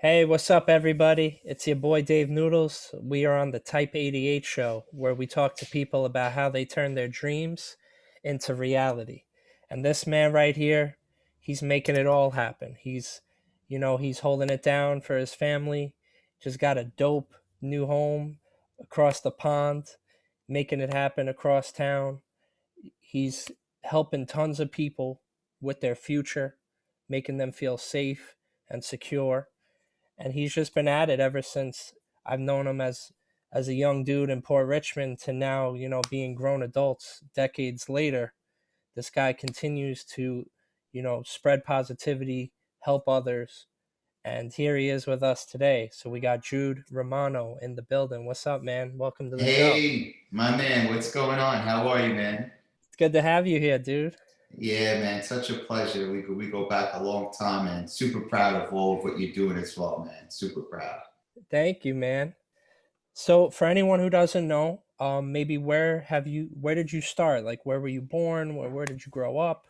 Hey, what's up, everybody? It's your boy Dave Noodlez. We are on the Type 88 show where we talk to people about how they turn their dreams into reality. And this man right here, he's making it all happen. He's holding it down for his family. Just got a dope new home across the pond, making it happen across town. He's helping tons of people with their future, making them feel safe and secure, and he's just been at it ever since I've known him as a young dude in Port Richmond to now, being grown adults decades later. This guy continues to, spread positivity, help others, and here he is with us today. So we got Jude Romano in the building. What's up, man? Welcome to the show. Hey, my man, what's going on? How are you, man? It's good to have you here, dude. Yeah, man, such a pleasure. We go back a long time, and super proud of all of what you're doing as well, man. Super proud. Thank you, man. So for anyone who doesn't know, maybe where did you start? Like, where were you born? Where did you grow up?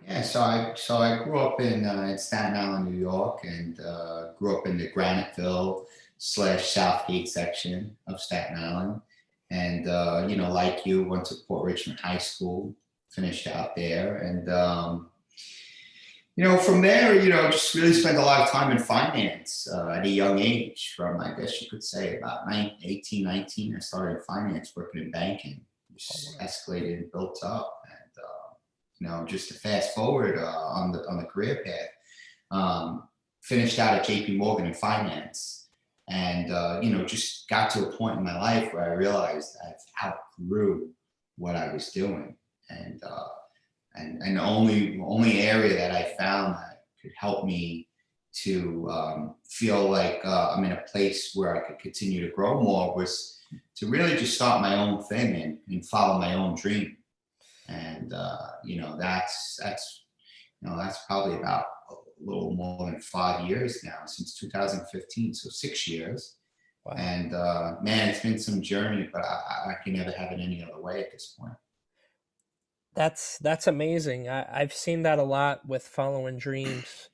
Yeah, so I grew up in Staten Island, New York, and grew up in the Graniteville slash Southgate section of Staten Island, and like you, went to Port Richmond High School, finished out there, and from there, just really spent a lot of time in finance at a young age. From, I guess you could say, about 18, 19, I started in finance, working in banking. Oh, Just wow. escalated and built up. And, just to fast forward on the career path, finished out at JP Morgan in finance. And, just got to a point in my life where I realized I've outgrew what I was doing. And the only area that I found that could help me to feel like I'm in a place where I could continue to grow more was to really just start my own thing and follow my own dream. And that's probably about a little more than 5 years now, since 2015, so 6 years. Wow. And man, it's been some journey, but I can never have it any other way at this point. That's amazing. I've seen that a lot with following dreams.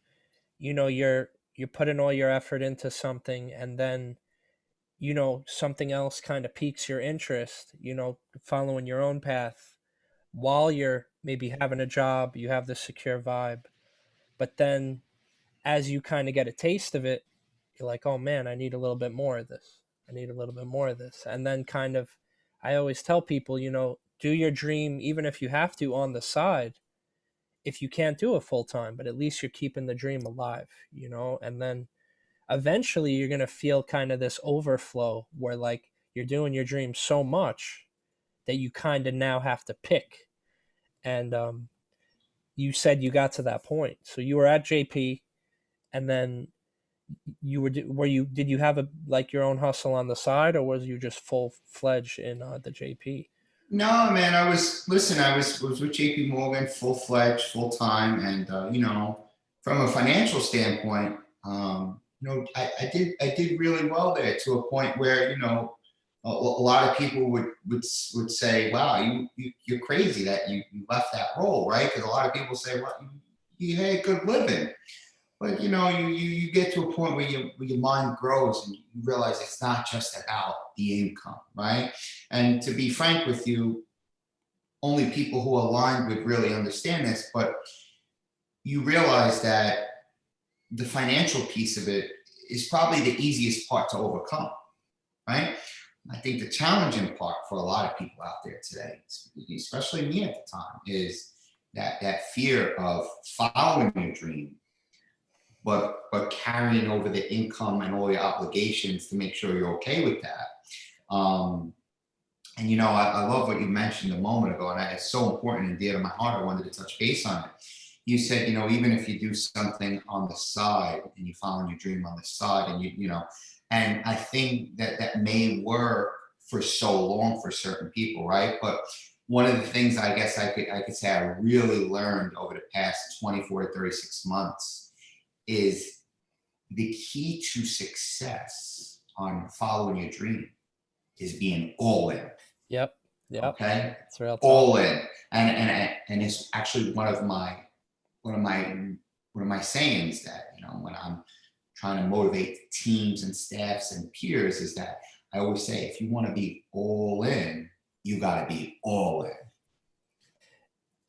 You're putting all your effort into something, and then, something else kind of piques your interest, following your own path while you're maybe having a job, you have the secure vibe. But then as you kind of get a taste of it, you're like, oh man, I need a little bit more of this. I need a little bit more of this. And then kind of, I always tell people, do your dream, even if you have to on the side, if you can't do it full time, but at least you're keeping the dream alive, and then eventually you're going to feel kind of this overflow where like you're doing your dream so much that you kind of now have to pick. And you said you got to that point. So you were at JP, and then did you have a like your own hustle on the side, or was you just full fledged in the JP? No, man, I was with JP Morgan, full fledged, full time. And from a financial standpoint, I did really well there, to a point where, a lot of people would say, wow, you're crazy that you left that role, right? Because a lot of people say, well, you had a good living. But you get to a point where your mind grows, and you realize it's not just about the income, right? And to be frank with you, only people who align would really understand this. But you realize that the financial piece of it is probably the easiest part to overcome, right? I think the challenging part for a lot of people out there today, especially me at the time, is that fear of following your dream, but carrying over the income and all your obligations to make sure you're okay with that. Um, and I love what you mentioned a moment ago, and it's so important and dear to my heart. I wanted to touch base on it. You said, even if you do something on the side and you follow your dream on the side, and and I think that may work for so long for certain people, right? But one of the things, I guess, I could say I really learned over the past 24 to 36 months is the key to success on following your dream is being all in. Yep, yep. Okay, It's real talk. all in. And it's actually one of my sayings, that when I'm trying to motivate teams and staffs and peers is that I always say, if you want to be all in, you got to be all in.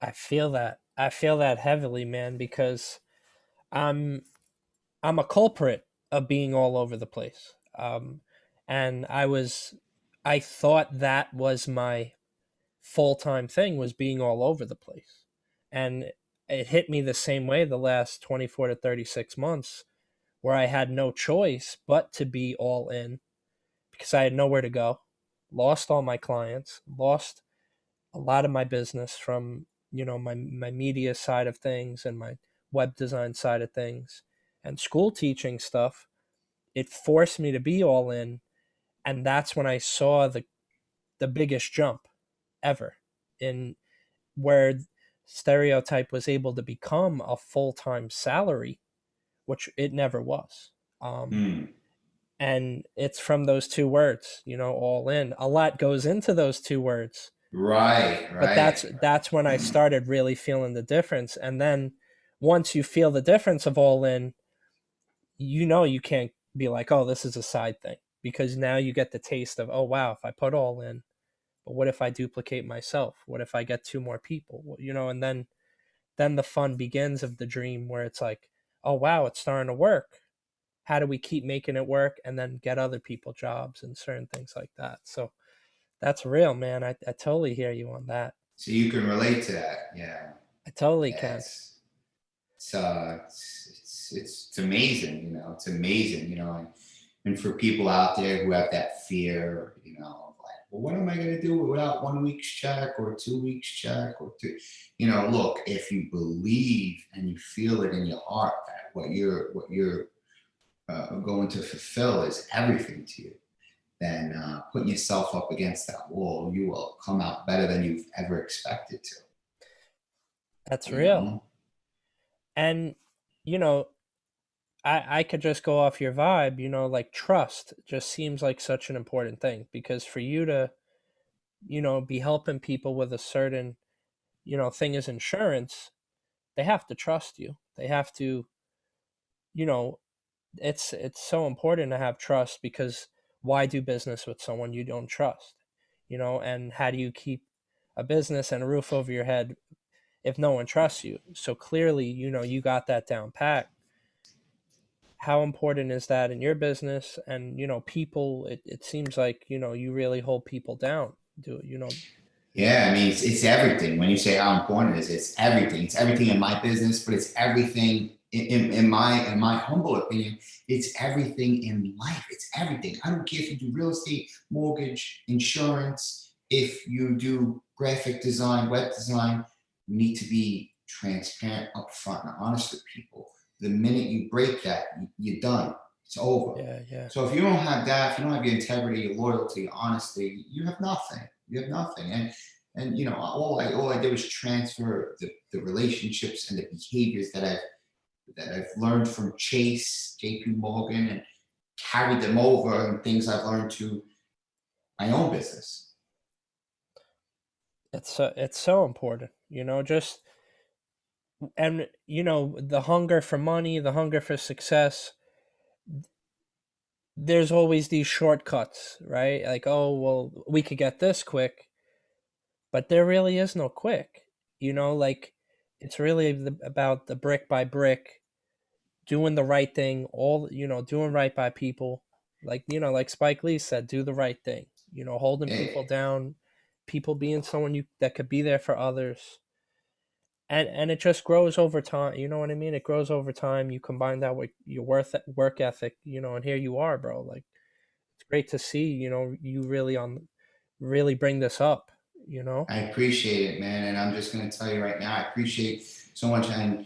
I feel that. I feel that heavily, man, because I'm I'm a culprit of being all over the place. And I thought that was my full time thing, was being all over the place. And it hit me the same way the last 24 to 36 months, where I had no choice but to be all in because I had nowhere to go, lost all my clients, lost a lot of my business from, my media side of things and my web design side of things and school teaching stuff. It forced me to be all in, and that's when I saw the biggest jump ever in where Stereotype was able to become a full-time salary, which it never was. um, Hmm. and it's from those two words, all in. A lot goes into those two words, Right, but right. that's when I started really feeling the difference. And then once you feel the difference of all in, you can't be like, oh, this is a side thing, because now you get the taste of, oh wow, if I put all in, but what if I duplicate myself? What if I get two more people? And then the fun begins of the dream, where it's like, oh wow, it's starting to work. How do we keep making it work and then get other people jobs and certain things like that? So that's real, man. I totally hear you on that. So you can relate to that. Yeah. I totally Yeah. can. It's amazing, it's amazing, and for people out there who have that fear, of like, well, what am I going to do without 1 week's check or 2 weeks check or two? Look, if you believe and you feel it in your heart that what you're going to fulfill is everything to you, then putting yourself up against that wall, you will come out better than you've ever expected to. That's You real. know, And you know, I could just go off your vibe, like trust just seems like such an important thing, because for you to, be helping people with a certain, thing as insurance, they have to trust you. They have to, you know, it's so important to have trust, because why do business with someone you don't trust? And how do you keep a business and a roof over your head if no one trusts you? So clearly, you got that down pat. How important is that in your business? And people, it seems like, you really hold people down. Do? Yeah, I mean, it's everything. When you say how important it is, it's everything. It's everything in my business, but it's everything in my humble opinion. It's everything in life. It's everything. I don't care if you do real estate, mortgage, insurance. If you do graphic design, web design, you need to be transparent, upfront, and honest with people. The minute you break that, you're done. It's over. Yeah, yeah. So if you don't have that, if you don't have your integrity, your loyalty, your honesty, you have nothing. You have nothing. And all I did was transfer the relationships and the behaviors that I've learned from Chase, JP Morgan, and carried them over, and things I've learned to my own business. It's so important, just, and the hunger for money, the hunger for success. There's always these shortcuts, right? Like, oh well, we could get this quick, but there really is no quick. Like, it's really about the brick by brick, doing the right thing, doing right by people. Like Spike Lee said, do the right thing. Holding people Hey, down, people being someone you that could be there for others. And it just grows over time. You know what I mean? It grows over time. You combine that with your work ethic, and here you are, bro. Like, it's great to see, you really bring this up, you know? I appreciate it, man. And I'm just going to tell you right now, I appreciate so much. And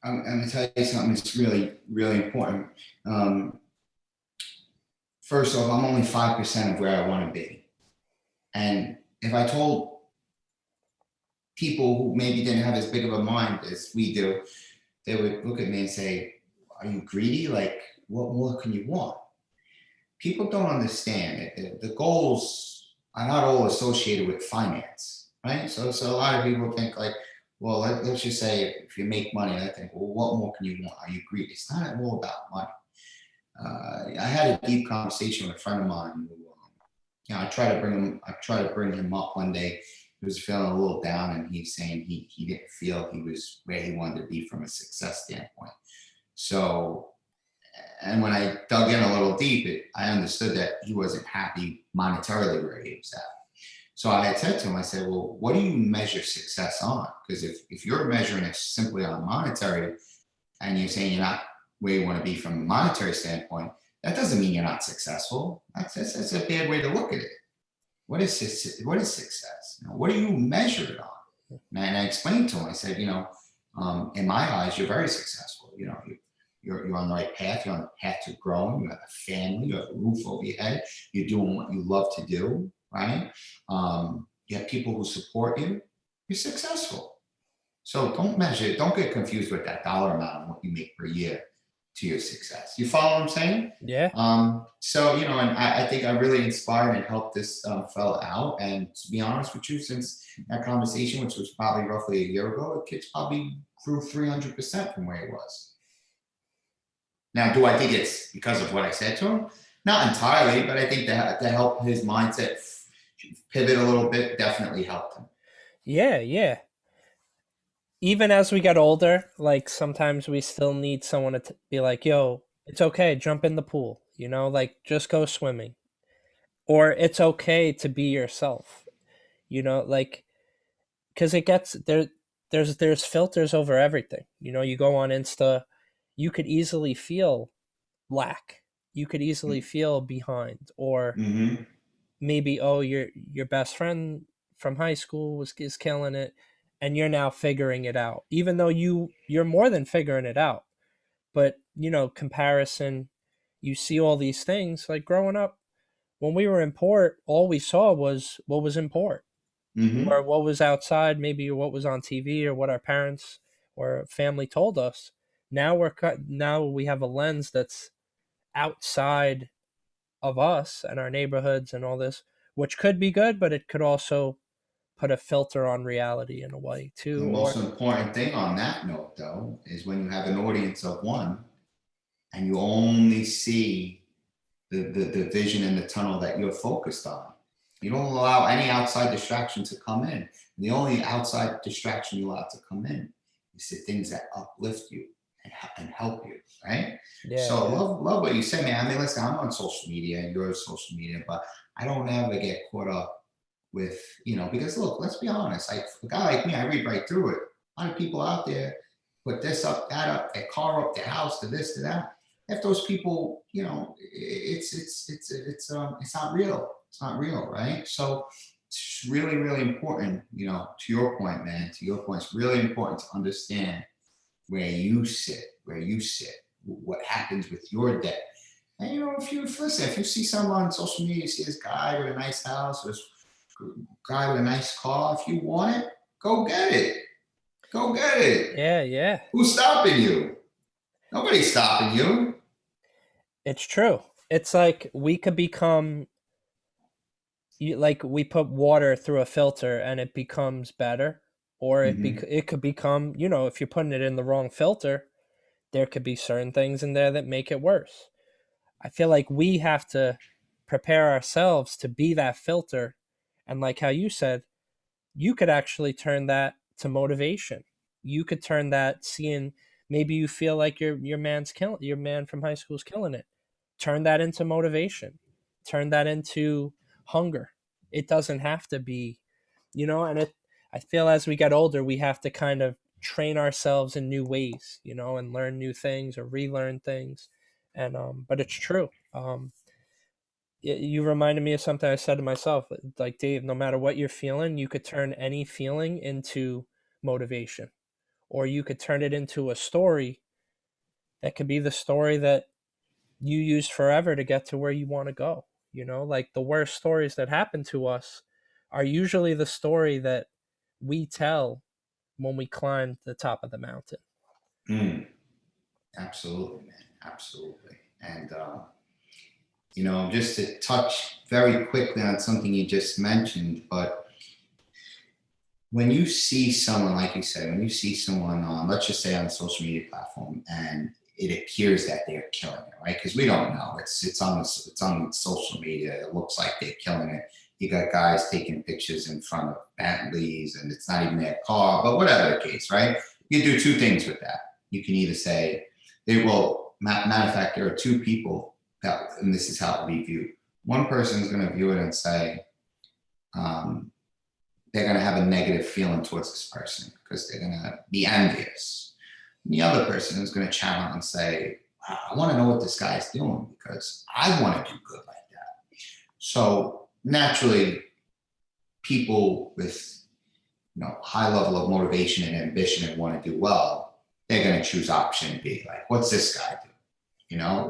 I'm going to tell you something that's really, really important. Um, First off, I'm only 5% of where I want to be. And if I told people who maybe didn't have as big of a mind as we do, they would look at me and say, are you greedy? Like, what more can you want? People don't understand it. The goals are not all associated with finance, right? So a lot of people think like, well, let's just say if you make money, I think, well, what more can you want? Are you greedy? It's not all about money. I had a deep conversation with a friend of mine who, I tried to bring him up one day. He was feeling a little down, and he's saying he didn't feel he was where he wanted to be from a success standpoint. So, and when I dug in a little deep, I understood that he wasn't happy monetarily where he was at. So I had said to him, I said, well, what do you measure success on? Because if you're measuring it simply on monetary, and you're saying you're not where you want to be from a monetary standpoint, that doesn't mean you're not successful. That's a bad way to look at it. What is success? What do you measure it on? And I explained to him, I said, in my eyes, you're very successful. You're on the right path. You're on the path to growing. You have a family. You have a roof over your head. You're doing what you love to do, right? You have people who support you. You're successful. So don't get confused with that dollar amount and what you make per year to your success. You follow what I'm saying? Yeah. And I think I really inspired and helped this fella out. And to be honest with you, since that conversation, which was probably roughly a year ago, the kid's probably grew 300% from where he was. Now, do I think it's because of what I said to him? Not entirely, but I think that to help his mindset pivot a little bit definitely helped him. Yeah, yeah. Even as we get older, like sometimes we still need someone to be like, "Yo, it's okay, jump in the pool." Like just go swimming. Or it's okay to be yourself. Like cuz it gets there's filters over everything. You go on Insta, you could easily feel lack. You could easily feel behind, or Mm-hmm. maybe, oh, your best friend from high school is killing it, and you're now figuring it out, even though you're more than figuring it out. But comparison, you see all these things. Like growing up, when we were in port, all we saw was what was in port, Mm-hmm. or what was outside, maybe what was on TV, or what our parents or family told us. Now we have a lens that's outside of us and our neighborhoods and all this, which could be good, but it could also put a filter on reality in a way The too. most Or important thing on that note, though, is when you have an audience of one and you only see the vision in the tunnel that you're focused on. You don't allow any outside distraction to come in. The only outside distraction you allow to come in is the things that uplift you and help you, right? yeah, So yeah, love what you said, man. I mean, listen, I'm on social media and you're on social media, but I don't ever get caught up with, because look, let's be honest, like a guy like me, I read right through it. A lot of people out there put this up, that up, their car up, their house, to this, to that. If those people, it's not real. It's not real, right? So it's really, really important, to your point, man, to your point, it's really important to understand where you sit, what happens with your day. And if you see someone on social media, you see this guy with a nice house, this guy with a nice car, if you want it, go get it. Go get it. yeah, yeah. Who's stopping you? Nobody's stopping you. It's true. It's like we could become, like we put water through a filter and it becomes better, or Mm-hmm. it could become, if you're putting it in the wrong filter, there could be certain things in there that make it worse. I feel like we have to prepare ourselves to be that filter. And like how you said, you could actually turn that to motivation. You could turn that, seeing, maybe you feel like your man from high school is killing it. Turn that into motivation. Turn that into hunger. It doesn't have to be, and I feel as we get older, we have to kind of train ourselves in new ways, and learn new things or relearn things. And but it's true. You reminded me of something I said to myself. Like, Dave, no matter what you're feeling, you could turn any feeling into motivation, or you could turn it into a story that could be the story that you use forever to get to where you want to go. Like the worst stories that happen to us are usually the story that we tell when we climb the top of the mountain. Mm, absolutely, man. Absolutely. And, just to touch very quickly on something you just mentioned, but when you see someone, like you said, when you see someone on, let's just say on a social media platform, and it appears that they're killing it, right? Because we don't know. It's on social media. It looks like they're killing it. You got guys taking pictures in front of Bentleys, and it's not even their car, but whatever the case, right? You do two things with that. You can either say they will. Matter of fact, there are two people that, and this is how it will be viewed. One person is going to view it and say, um, they're going to have a negative feeling towards this person because they're going to be envious. And the other person is going to challenge and say, wow, I want to know what this guy is doing because I want to do good like that. So naturally, people with high level of motivation and ambition and want to do well, they're going to choose option B. Like, what's this guy do? Yeah.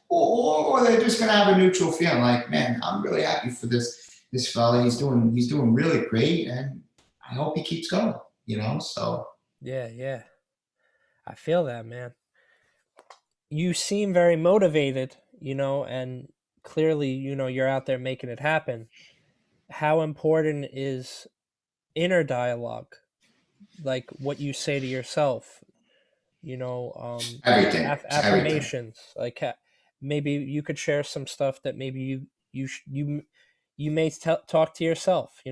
Or they're just going to have a neutral feeling like, man, I'm really happy for this fella. He's doing really great, and I hope he keeps going. So Yeah, yeah. I feel that, man. You seem very motivated, and clearly, you're out there making it happen. How important is inner dialogue, like what you say to yourself, everything, it's everything. affirmations, like maybe you could share some stuff that maybe you may talk to yourself. I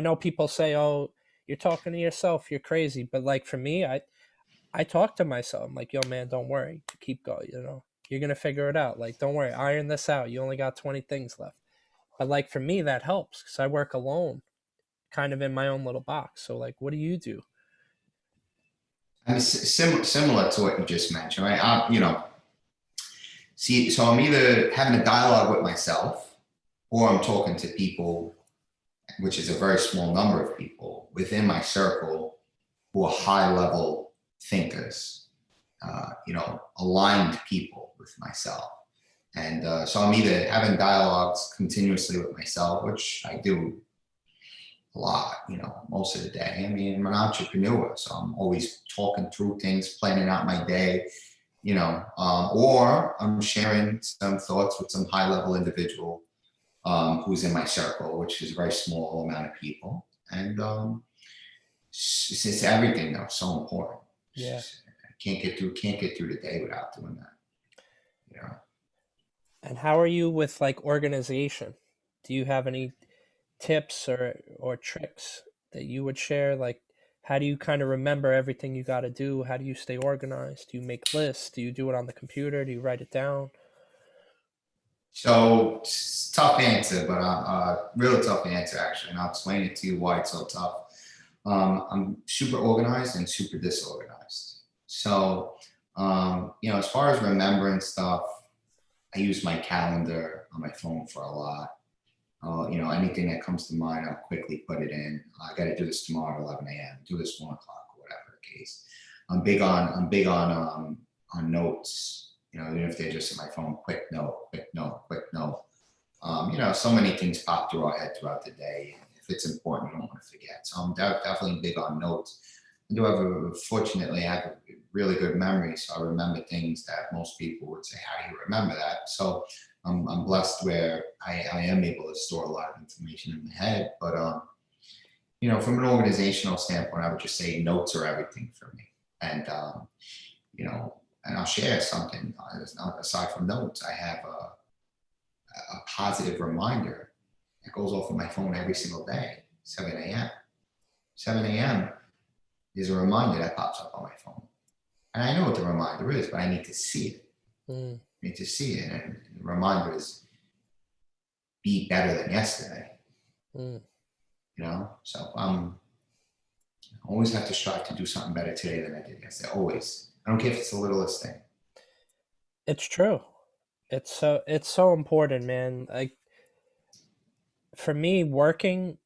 know people say, oh, you're talking to yourself, you're crazy, but like for me, I talk to myself. I'm like, yo, man, don't worry, keep going. You're gonna figure it out. Like, don't worry, iron this out. You only got 20 things left. But like for me, that helps because I work alone, kind of in my own little box. So like, what do you do? I mean, similar to what you just mentioned, right? See, so I'm either having a dialogue with myself, or I'm talking to people, which is a very small number of people within my circle who are high level thinkers, aligned people with myself. And so I'm either having dialogues continuously with myself, which I do a lot, most of the day. I mean, I'm an entrepreneur, so I'm always talking through things, planning out my day, or I'm sharing some thoughts with some high level individual who's in my circle, which is a very small amount of people. And it's everything though, so important. Yeah. I can't get through the day without doing that. You know. And how are you with like organization? Do you have any tips or tricks that you would share? Like, how do you kind of remember everything you got to do? How do you stay organized? Do you make lists? Do you do it on the computer? Do you write it down? So tough answer, but real tough answer actually, and I'll explain it to you why it's so tough. I'm super organized and super disorganized. So, as far as remembering stuff, I use my calendar on my phone for a lot. Anything that comes to mind, I'll quickly put it in. I got to do this tomorrow at 11 a.m. Do this 1 o'clock, or whatever the case. I'm big on notes. Even if they're just in my phone, quick note, quick note, quick note. So many things pop through our head throughout the day. If it's important, you don't want to forget. So I'm definitely big on notes. Fortunately, I have a really good memory, so I remember things that most people would say, "How do you remember that?" So I'm blessed where I am able to store a lot of information in my head. But from an organizational standpoint, I would just say notes are everything for me. And you know, and I'll share something. Aside from notes, I have a positive reminder that goes off of my phone every single day, 7 a.m. 7 a.m. is a reminder that pops up on my phone. And I know what the reminder is, but I need to see it. Mm, I need to see it. And the reminder is be better than yesterday, mm. So I always have to strive to do something better today than I did yesterday. Always. I don't care if it's the littlest thing. It's true. It's so important, man. Like for me, working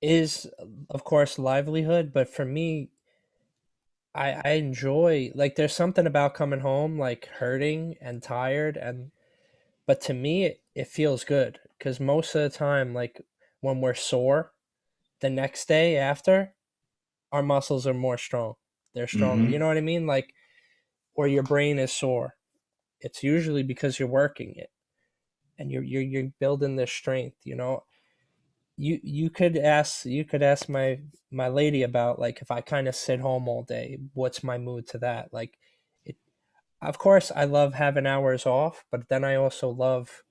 is of course livelihood, but for me, I enjoy, like, there's something about coming home like hurting and tired, and but to me it feels good because most of the time, like when we're sore the next day after, our muscles are more strong. They're stronger. You Mm-hmm. know what I mean? Like, or your brain is sore. It's usually because you're working it and you're building this strength. you could ask my lady about, like, if I kind of sit home all day, what's my mood to that? Like, it, of course I love having hours off, but then I also love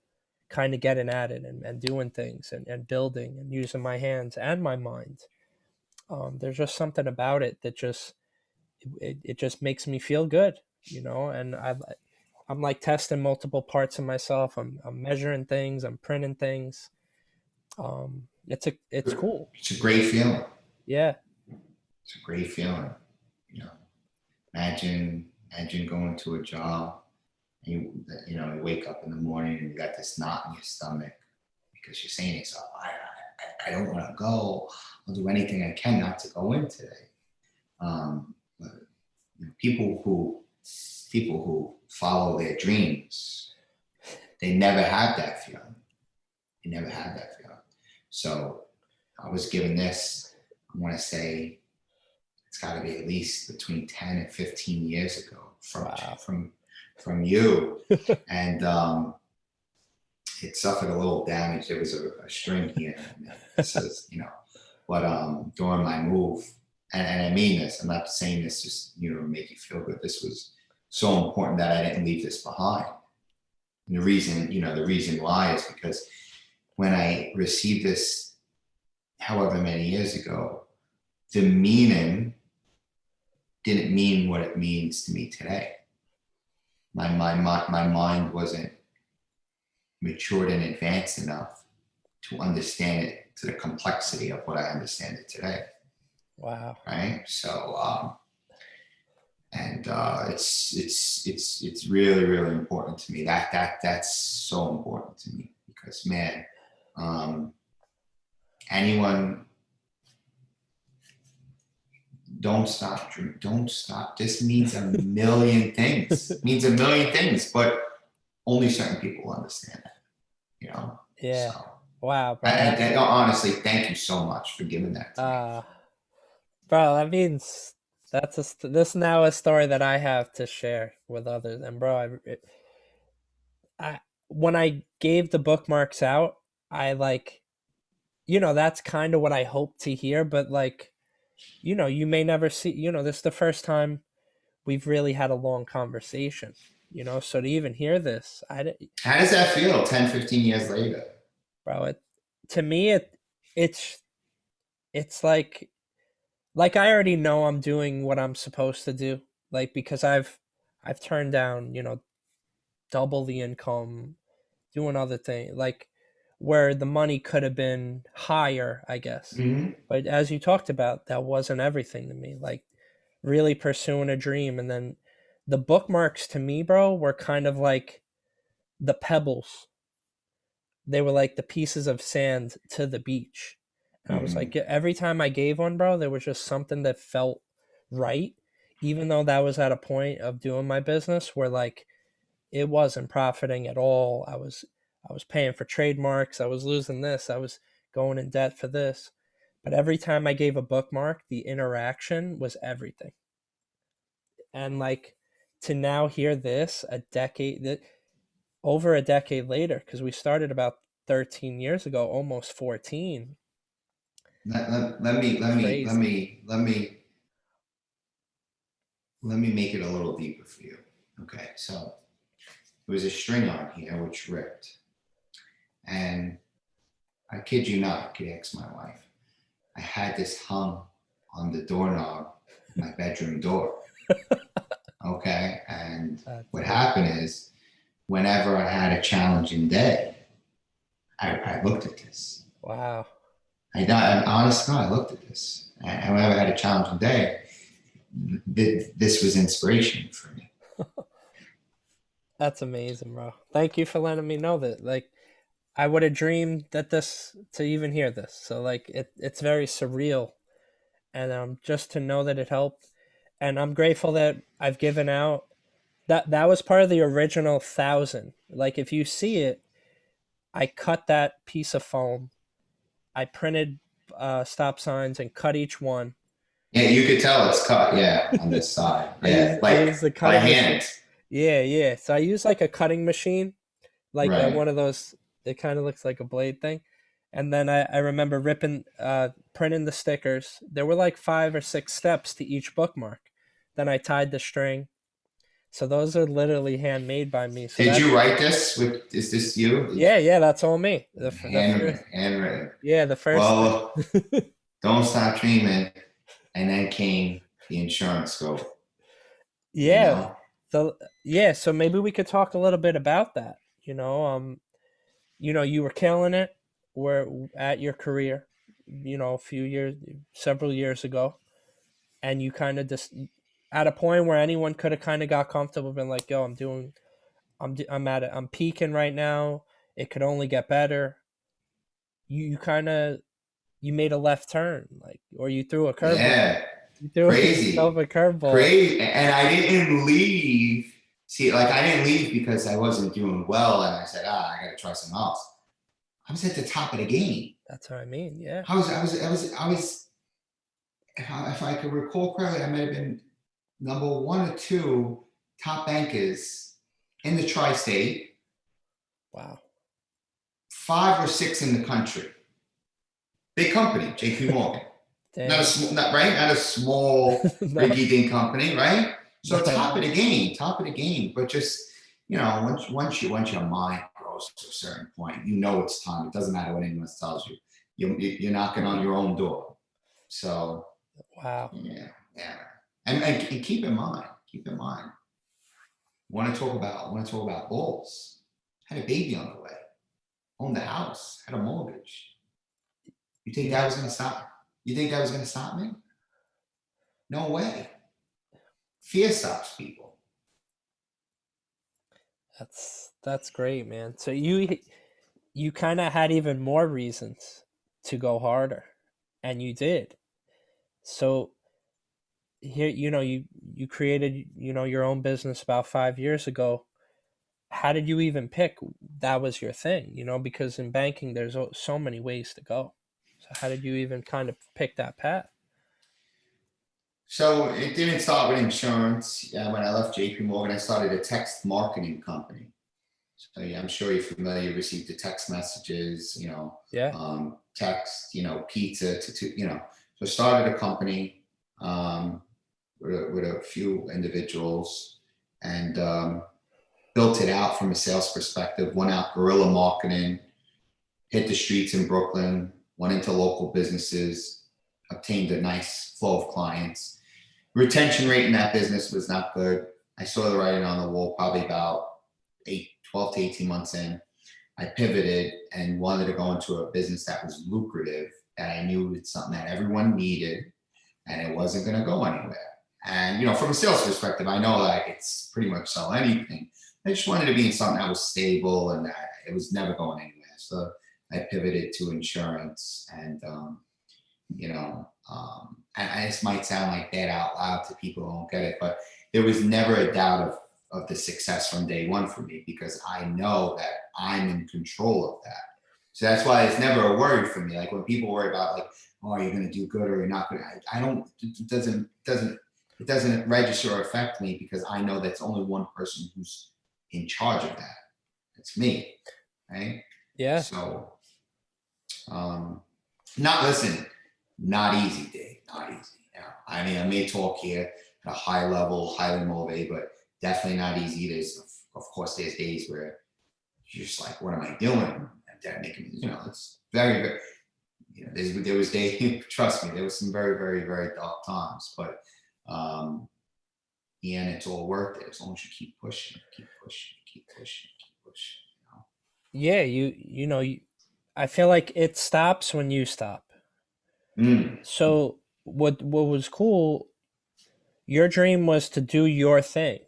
kind of getting at it and doing things and building and using my hands and my mind. There's just something about it that it just makes me feel good, and I'm like testing multiple parts of myself. I'm measuring things, I'm printing things. It's cool. It's a great feeling. Yeah. It's a great feeling. You know, imagine going to a job and you wake up in the morning and you got this knot in your stomach because you're saying to yourself, I don't want to go. I'll do anything I can not to go in today. But people who follow their dreams, they never have that feeling. They never have that feeling. So I was given this, I want to say it's got to be at least between 10 and 15 years ago Wow. from you. And it suffered a little damage. There was a string here. And it says, but during my move, and I mean this, I'm not saying this just, to make you feel good. This was so important that I didn't leave this behind. And the reason why is because when I received this, however many years ago, the meaning didn't mean what it means to me today. My mind wasn't matured and advanced enough to understand it to the complexity of what I understand it today. Wow. Right. So, and it's really, really important to me. That's so important to me because, man, anyone, don't stop. This means a million things. It means a million things, but only certain people understand it. Yeah. So, Wow, bro. and honestly, thank you so much for giving that to me. Bro, that means this now a story that I have to share with others. And bro, I when I gave the bookmarks out, I like, that's kind of what I hope to hear, but like, you may never see, this is the first time we've really had a long conversation, so to even hear this, How does that feel 10, 15 years later? bro, to me, it's it's like I already know I'm doing what I'm supposed to do, like, because I've turned down, double the income, doing other things, like, where the money could have been higher, I guess. Mm-hmm. But as you talked about, that wasn't everything to me. Like, really pursuing a dream, and then the bookmarks to me, bro, were kind of like the pebbles. They were like the pieces of sand to the beach. And I was Mm-hmm. like, every time I gave one, bro, there was just something that felt right, even though that was at a point of doing my business where, like, it wasn't profiting at all. I was paying for trademarks. I was losing this. I was going in debt for this. But every time I gave a bookmark, the interaction was everything. And like, to now hear this over a decade later, because we started about 13 years ago, almost 14. Let me let me let Crazy. me let me let me make it a little deeper for you. Okay, so there was a string on here which ripped, and I kid you not, I could ask my wife. I had this hung on the doorknob, my bedroom door. Okay, and That's what amazing. happened is, whenever I had a challenging day, I looked at this. Wow. Honestly, I looked at this, and whenever I had a challenging day, this was inspiration for me. That's amazing, bro. Thank you for letting me know that. Like, I would have dreamed that this to even hear this. So like, it's very surreal, and just to know that it helped, and I'm grateful that I've given out. That was part of the original 1,000. Like, if you see it, I cut that piece of foam. I printed stop signs and cut each one. Yeah, you could tell it's cut. Yeah, on this side. Yeah, I like use the by cutting machine. hand. Yeah, yeah. So I use like a cutting machine, like Right. one of those. It kind of looks like a blade thing, And then I remember printing the stickers. There were like 5 or 6 steps to each bookmark. Then I tied the string. So those are literally handmade by me. So Did that, you write this? Is this you? yeah, yeah, that's all me. The Handwritten, first, handwritten. yeah, the first. Well, don't stop dreaming. And then came the insurance scope, you Yeah, know? yeah. So maybe we could talk a little bit about that. You were killing it. Where at your career, a few years, several years ago, and you kind of just at a point where anyone could have kind of got comfortable, been like, "Yo, I'm at it. I'm peaking right now. It could only get better." You kind of you made a left turn, like, or you threw a curveball. Yeah, You threw yourself crazy, a curveball. crazy. And I didn't leave. See, like I didn't leave because I wasn't doing well, and I said, I got to try something else. I was at the top of the game. That's what I mean. Yeah. I was. If I could recall correctly, I might have been number one or two top bankers in the tri-state, Wow. five or six in the country. Big company, J.P. Morgan. Not a Dang. small, not right, not a small No. rinky-dink company, right? So No. top of the game, top of the game. But just once your mind grows to a certain point, you know it's time. It doesn't matter what anyone else tells you. You're knocking on your own door. So Wow. yeah, yeah. And keep in mind. Want to talk about bulls? Had a baby on the way. Owned the house. Had a mortgage. You think that Yeah. was going to stop? You think that was going to stop me? No way. Fear stops people. That's great, man. So you kind of had even more reasons to go harder, and you did. So here, you created, your own business about 5 years ago. How did you even pick that was your thing? Because in banking, there's so many ways to go. So how did you even kind of pick that path? So it didn't start with insurance. When I left JP Morgan, I started a text marketing company. So yeah, I'm sure you're familiar. You received the text messages, Yeah. text, pizza to. So I started a company with a few individuals and built it out from a sales perspective. Went out guerrilla marketing, hit the streets in Brooklyn, went into local businesses, obtained a nice flow of clients. Retention rate in that business was not good. I saw the writing on the wall probably about 12 to 18 months in. I pivoted and wanted to go into a business that was lucrative, that I knew it's something that everyone needed and it wasn't going to go anywhere. And, from a sales perspective, I know that I could pretty much sell anything. I just wanted to be in something that was stable and that it was never going anywhere. So I pivoted to insurance and, and this might sound like that out loud to people who don't get it, but there was never a doubt of the success from day one for me because I know that I'm in control of that. So that's why it's never a worry for me. Like when people worry about like, oh, are you going to do good or you're not going to, I don't, it doesn't register or affect me because I know that's only one person who's in charge of that. It's me. Right. Yeah. So, um, listen, not easy, Dave. Not easy. I mean, I may talk here at a high level, highly motivated, but definitely not easy. Of course, there's days where you're just like, what am I doing? And that making, it's very, very, there was days, trust me, there was some very, very, very dark times, but in the end, it's all worth it as long as you keep pushing, keep pushing, keep pushing, keep pushing. Yeah. I feel like it stops when you stop. Mm. So what was cool, your dream was to do your thing.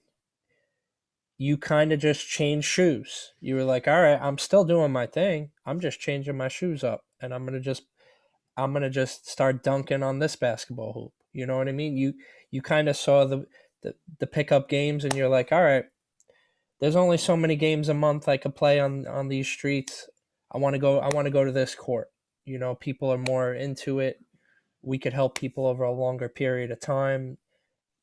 You kind of just changed shoes. You were like, all right, I'm still doing my thing. I'm just changing my shoes up and I'm gonna just start dunking on this basketball hoop. You know what I mean? You kind of saw the pickup games and you're like, all right, there's only so many games a month I could play on these streets. I want to go to this court. People are more into it. We could help people over a longer period of time.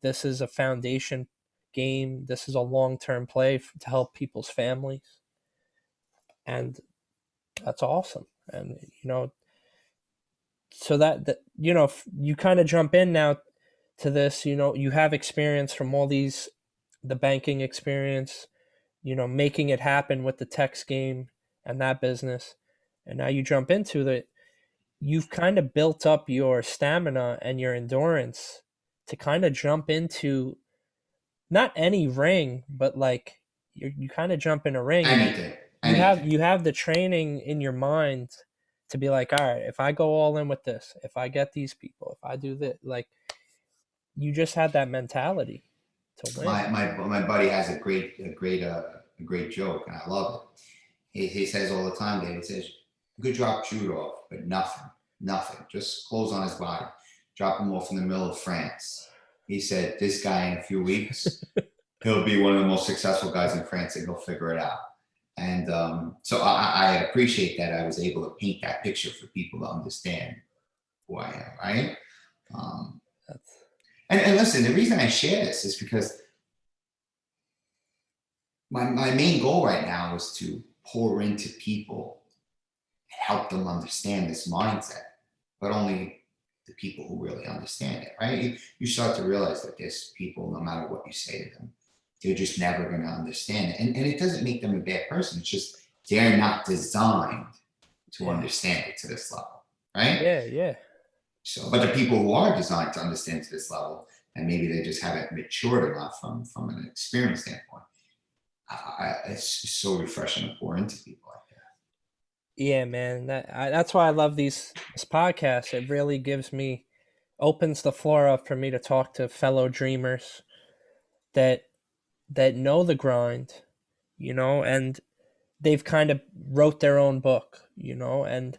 This is a foundation game. This is a long-term play to help people's families. And that's awesome. And so that you kind of jump in now to this. You have experience from all these, the banking experience, making it happen with the text game and that business, and now you jump into the, you've kind of built up your stamina and your endurance to kind of jump into not any ring, but like you kind of jump in a ring, and Anything, you have anything. you have the training in your mind to be like, all right, if I go all in with this, if I get these people, if I do this, like, you just had that mentality to win. My buddy has a great joke, and I love it. He says all the time, David says, you could drop Jude off, but nothing, just clothes on his body. Drop him off in the middle of France. He said, this guy in a few weeks, he'll be one of the most successful guys in France, and he'll figure it out. And so I appreciate that I was able to paint that picture for people to understand who I am, right? Um, That's and listen, the reason I share this is because my main goal right now is to pour into people and help them understand this mindset, but only the people who really understand it, right? You start to realize that there's people, no matter what you say to them, they're just never going to understand it. And it doesn't make them a bad person. It's just they're not designed to yeah, understand it to this level, right? yeah, yeah, So, but the people who are designed to understand to this level, and maybe they just haven't matured enough from an experience standpoint, it's so refreshing to pour into people like that. yeah, man. That's why I love this podcast. It really gives me, opens the floor up for me to talk to fellow dreamers that know the grind, and they've kind of wrote their own book, and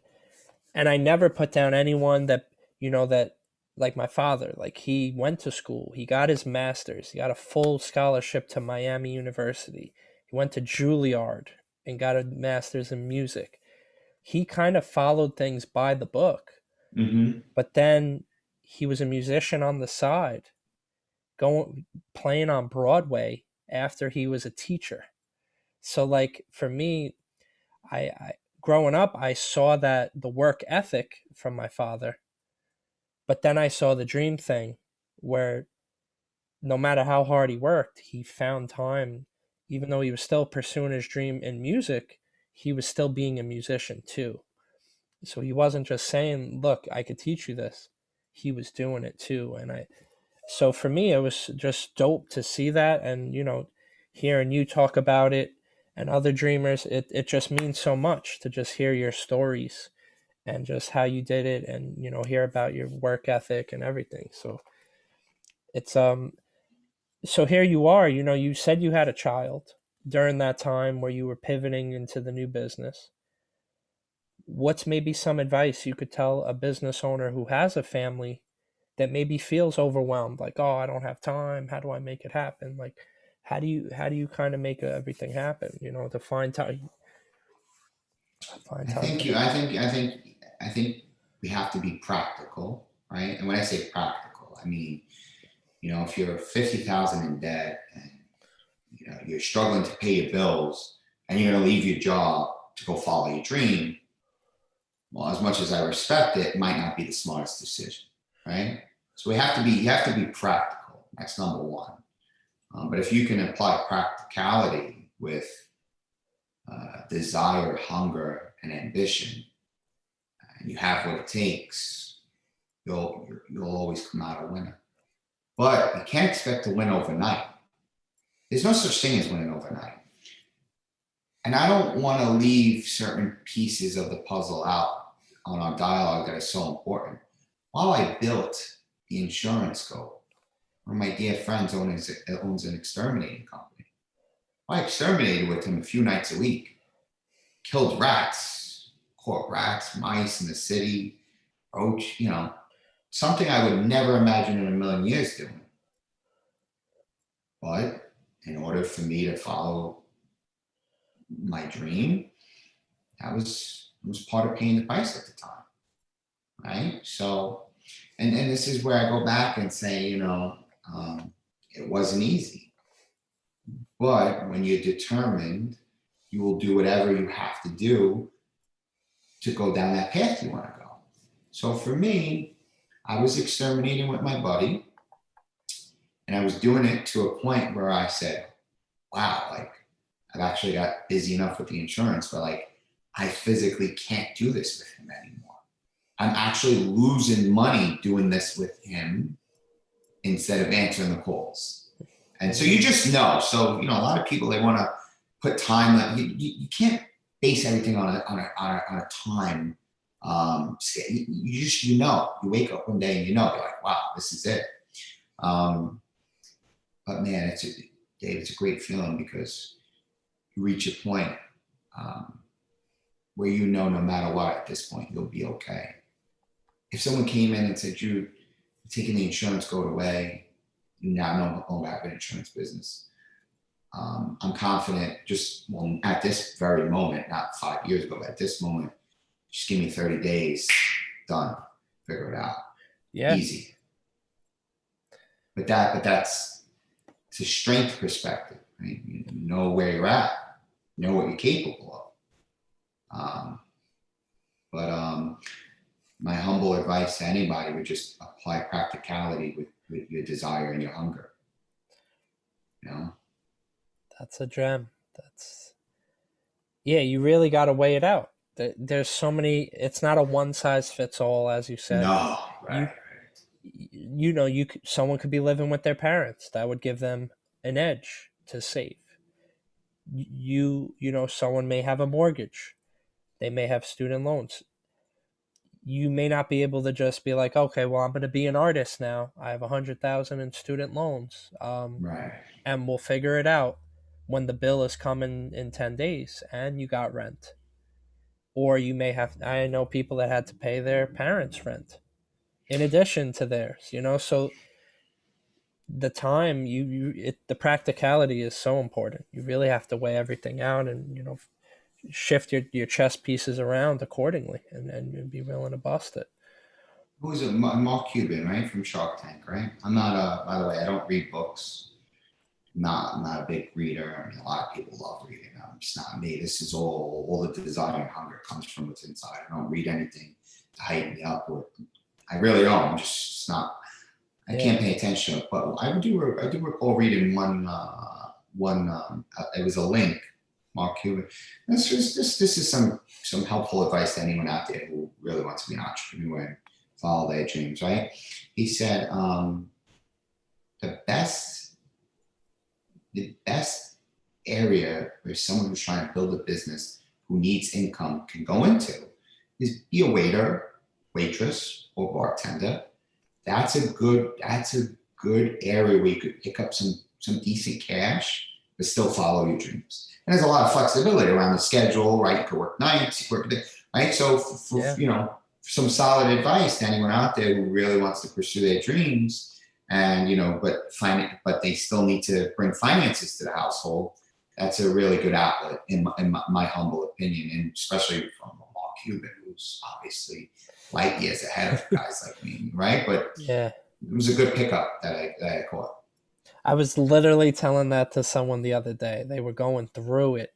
I never put down anyone that, that, like my father, like he went to school, he got his master's, he got a full scholarship to Miami University, he went to Juilliard and got a master's in music. He kind of followed things by the book, Mm-hmm. but then he was a musician on the side, going playing on Broadway after he was a teacher. So like for me, I growing up, I saw that the work ethic from my father, but then I saw the dream thing where no matter how hard he worked, he found time, even though he was still pursuing his dream in music, he was still being a musician too. So he wasn't just saying, "Look, I could teach you this." He was doing it too, and so for me it was just dope to see that, and hearing you talk about it and other dreamers, it just means so much to just hear your stories and just how you did it, and hear about your work ethic and everything. So it's so here you are, you said you had a child during that time where you were pivoting into the new business. What's maybe some advice you could tell a business owner who has a family that maybe feels overwhelmed, like, oh, I don't have time, how do I make it happen? Like, how do you kind of make everything happen, to find I time for think that? I think we have to be practical, right? And when I say practical, I mean, if you're 50,000 in debt and you're struggling to pay your bills and you're going to leave your job to go follow your dream, well, as much as I respect it, it might not be the smartest decision, right? So you have to be practical. That's number one. But if you can apply practicality with desire, hunger, and ambition, and you have what it takes, you'll always come out a winner. But you can't expect to win overnight. There's no such thing as winning overnight. And I don't want to leave certain pieces of the puzzle out on our dialogue that are so important. While I built the insurance scope, one of my dear friends owns an exterminating company. I exterminated with him a few nights a week, killed rats, caught rats, mice in the city, roach, something I would never imagine in a million years doing. But in order for me to follow my dream, that was part of paying the price at the time, right? So, and this is where I go back and say, it wasn't easy, but when you're determined, you will do whatever you have to do to go down that path you want to go. So for me, I was exterminating with my buddy, and I was doing it to a point where I said, wow, like I've actually got busy enough with the insurance, but like I physically can't do this with him anymore. I'm actually losing money doing this with him instead of answering the calls. And so you just know. So, a lot of people, they want to put time on, you can't base everything on a time. You wake up one day and you're like, wow, this is it. Um, but man, Dave, it's a great feeling because you reach a point um, where no matter what, at this point, you'll be okay. If someone came in and said, Jude, taking the insurance code away, you now no longer have an insurance business. I'm confident at this very moment, not 5 years ago, but at this moment, just give me 30 days, done, figure it out. Yeah. Easy. But that's it's a strength perspective. Right? You know where you're at, you know what you're capable of. But my humble advice to anybody would just apply practicality with your desire and your hunger. That's a gem. You really got to weigh it out. There's so many. It's not a one size fits all, as you said. No, You right. someone could be living with their parents. That would give them an edge to save. Someone may have a mortgage. They may have student loans. You may not be able to just be like, okay, well, I'm going to be an artist now. I have 100,000 in student loans, Right. and we'll figure it out when the bill is coming in 10 days and you got rent. Or you may have, I know people that had to pay their parents' rent in addition to theirs, so the time the practicality is so important. You really have to weigh everything out and, shift your chess pieces around accordingly and be willing to bust it. Who was it? Mark Cuban, right? From Shark Tank, right? I'm not by the way, I don't read books. I'm not a big reader. I mean, a lot of people love reading. It's not me. This is all the desire and hunger comes from what's inside. I don't read anything to hype me up, or I really don't. I'm just not. I can't pay attention. But I do recall reading one. It was a link, Mark Cuban. This is some helpful advice to anyone out there who really wants to be an entrepreneur and follow their dreams. Right? He said the best area where someone who's trying to build a business who needs income can go into is be a waiter, waitress, or bartender. That's a good area where you could pick up some decent cash, but still follow your dreams. And there's a lot of flexibility around the schedule, right? You could work nights, you could work, right? So some solid advice to anyone out there who really wants to pursue their dreams, and but they still need to bring finances to the household. That's a really good outlet in my humble opinion, and especially from Mark Cuban, who's obviously light years ahead of guys like me, right? But Yeah. it was a good pickup that I caught. I was literally telling that to someone the other day. They were going through it,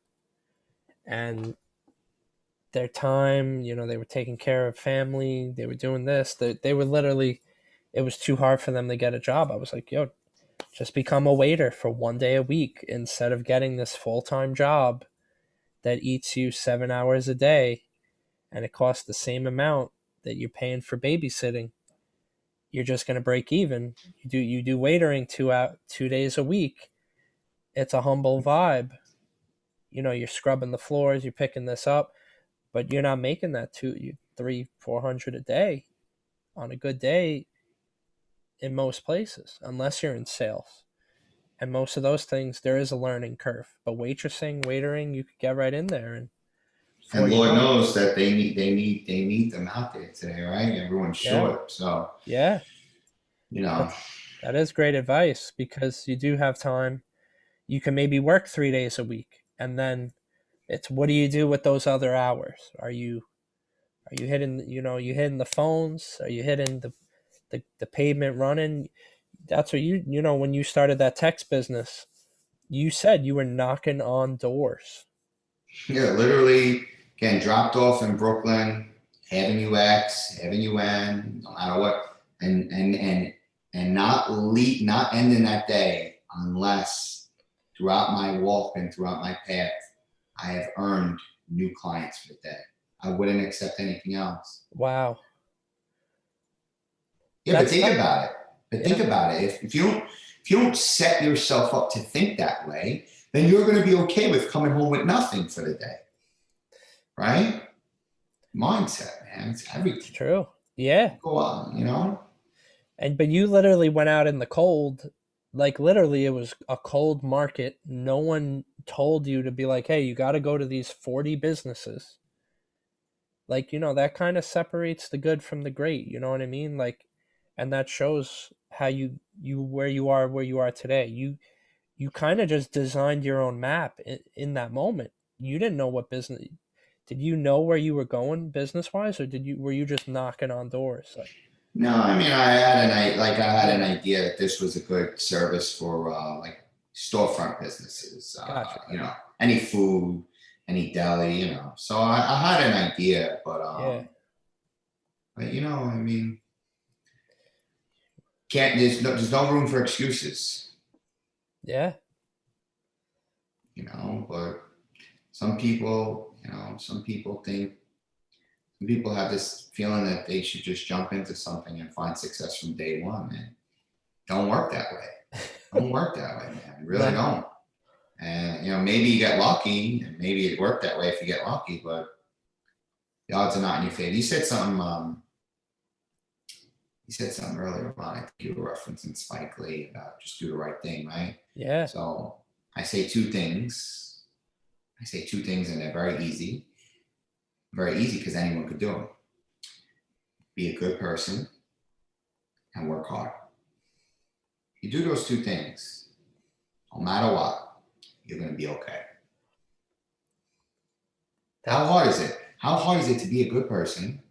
and their time, they were taking care of family, they were doing this, they were literally, it was too hard for them to get a job. I was like, yo, just become a waiter for one day a week instead of getting this full-time job that eats you 7 hours a day and it costs the same amount that you're paying for babysitting. You're just going to break even. You do waitering 2 days a week. It's a humble vibe. You're scrubbing the floors, you're picking this up, but you're not making that 300-400 a day on a good day in most places, unless you're in sales. And most of those things, there is a learning curve. But waitressing, waitering, you could get right in there, and And Lord knows that they need them out there today, right? Everyone's short, so yeah, you know. that is great advice because you do have time. You can maybe work 3 days a week, and then it's what do you do with those other hours? Are you hitting you hitting the phones? Are you hitting the pavement running? That's what when you started that text business, you said you were knocking on doors. Yeah, literally Getting dropped off in Brooklyn, having UX, having UN, no matter what, and not ending that day unless throughout my walk and throughout my path, I have earned new clients for the day. I wouldn't accept anything else. Wow. Yeah, but That's think tough. about it. But think Yeah. about it. If you don't set yourself up to think that way, then you're going to be okay with coming home with nothing for the day, right? Mindset, man, it's It's everything. true. Yeah. Go on, you know. But you literally went out in the cold. Like literally it was a cold market. No one told you to be like, "Hey, you got to go to these 40 businesses." Like, that kind of separates the good from the great, you know what I mean? Like, and that shows how you where you are today. You kind of just designed your own map in that moment. You didn't know what business. Did you know where you were going business wise, or were you just knocking on doors? Like, No, I mean, I had an yeah, idea that this was a good service for like storefront businesses. gotcha. Any food, any deli, So I had an idea, Yeah, but I mean, can't there's no room for excuses, yeah, But some people think some people have this feeling that they should just jump into something and find success from day one, and don't work that way. Don't work that way, man. Really no, don't. And maybe you get lucky, and maybe it worked that way if you get lucky, but the odds are not in your favor. You said something. You said something earlier about I think you were referencing Spike Lee about just do the right thing, right? yeah, So I say two things. I say two things, and they're very easy because anyone could do them. Be a good person and work hard. You do those two things, no matter what, you're going to be okay. How that's hard is it? How hard is it to be a good person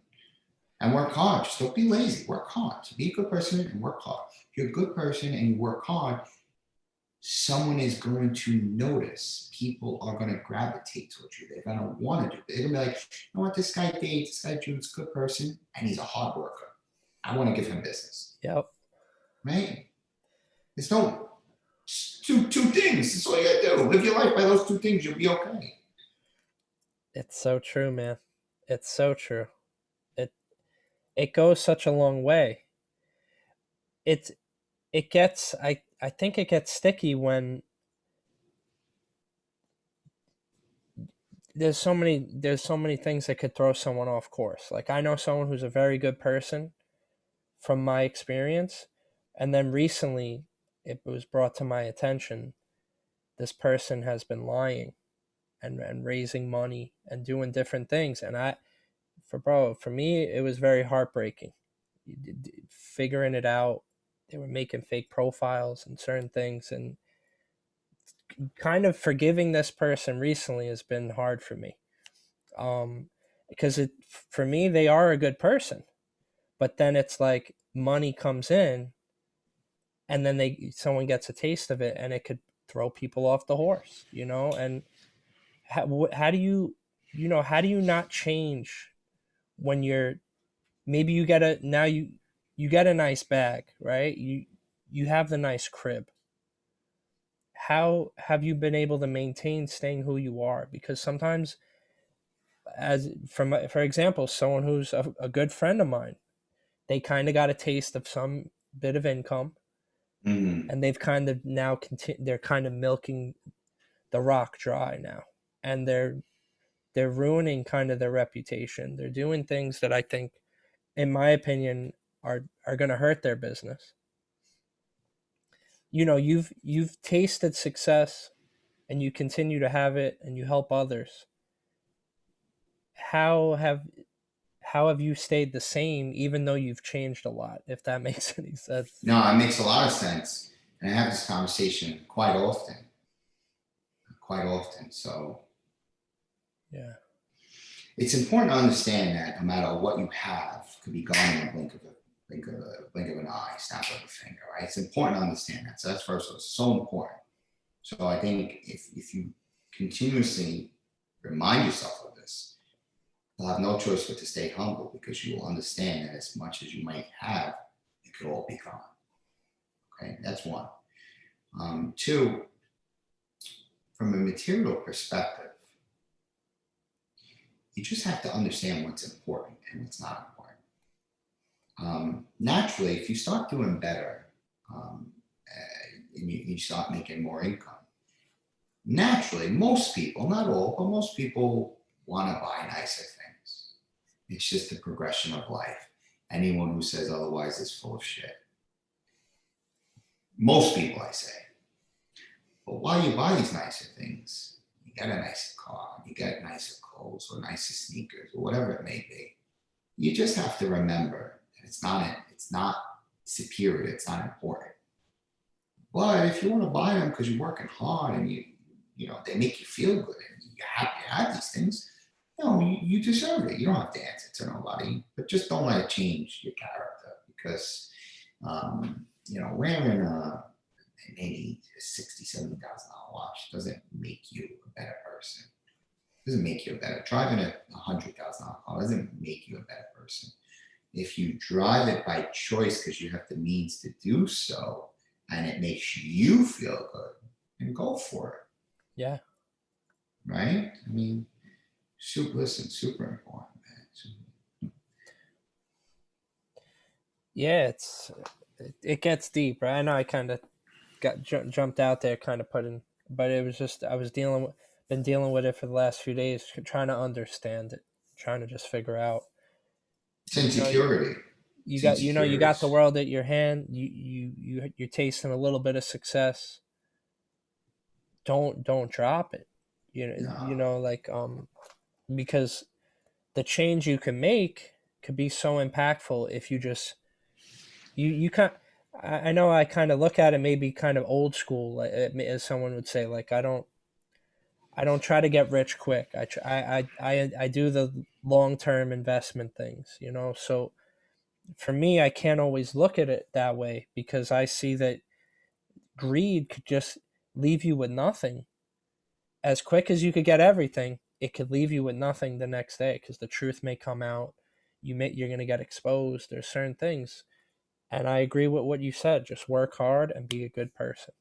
and work hard? Just don't be lazy. Work hard. To be a good person and work hard. If you're a good person and you work hard, someone is going to notice. People are going to gravitate towards you. They're going to want to do it. They're going to be like, you know what, this guy Dave, this guy Jude's a good person, and he's a hard worker. I want to give him business. yep. Right? There's no two things. That's all you got to do. Live your life by those two things. You'll be okay. It's so true, man. It's so true. It it goes such a long way. It's it gets I think it gets sticky when there's so many things that could throw someone off course. Like I know someone who's a very good person from my experience, and then recently it was brought to my attention this person has been lying and raising money and doing different things, and for me it was very heartbreaking figuring it out. They were making fake profiles and certain things, and kind of forgiving this person recently has been hard for me. Because for me they are a good person, but then it's like money comes in, and then someone gets a taste of it, and it could throw people off the horse, and how do how do you not change when you're maybe you get a now you get a nice bag, right? You have the nice crib. How have you been able to maintain staying who you are? Because sometimes, as for example, someone who's a good friend of mine, they kind of got a taste of some bit of income, Mm-hmm. and they've kind of now they're kind of milking the rock dry now, and they're ruining kind of their reputation. They're doing things that I think, in my opinion, are going to hurt their business. You've tasted success, and you continue to have it, and you help others. How have how have you stayed the same even though you've changed a lot? If that makes any sense. No, it makes a lot of sense. And I have this conversation quite often. Quite often. So Yeah. it's important to understand that no matter what you have, could be gone in a blink of an eye, snap of a finger, right? It's important to understand that. So that's first of all, it's so important. So I think if you continuously remind yourself of this, they'll have no choice but to stay humble because you will understand that as much as you might have, it could all be gone. Okay, that's one. Two, from a material perspective, you just have to understand what's important and what's not important. Naturally, if you start doing better and you start making more income, naturally, most people, not all, but most people want to buy nicer things. It's just the progression of life. Anyone who says otherwise is full of shit. Most people, I say. But while you buy these nicer things, you get a nicer car, you get nicer clothes or nicer sneakers or whatever it may be. You just have to remember that it's not superior, it's not important. But if you want to buy them because you're working hard and you know they make you feel good and you're happy to have these things, you deserve it. You don't have to answer to nobody, but just don't let it change your character because wearing maybe a $60,000-$70,000 watch doesn't make you a better person. It doesn't make you a better. Driving a $100,000 car doesn't make you a better person. If you drive it by choice because you have the means to do so, and it makes you feel good, then go for it. Yeah. Right? I mean, super important, man. Yeah, it gets deep, right? I know I kind of got jumped out there, kind of putting, but it was just I was been dealing with it for the last few days, trying to understand it, trying to just figure out. It's You know, insecurity. you It's got you got the insecurities. world at your hand. You're tasting a little bit of success. Don't drop it. No. Like because the change you can make could be so impactful if you just you kind. I know I kind of look at it maybe kind of old school, like, as someone would say. Like I don't try to get rich quick. I do the long term investment things. So for me, I can't always look at it that way because I see that greed could just leave you with nothing. As quick as you could get everything, it could leave you with nothing the next day because the truth may come out. You're going to get exposed. There's certain things, and I agree with what you said. Just work hard and be a good person,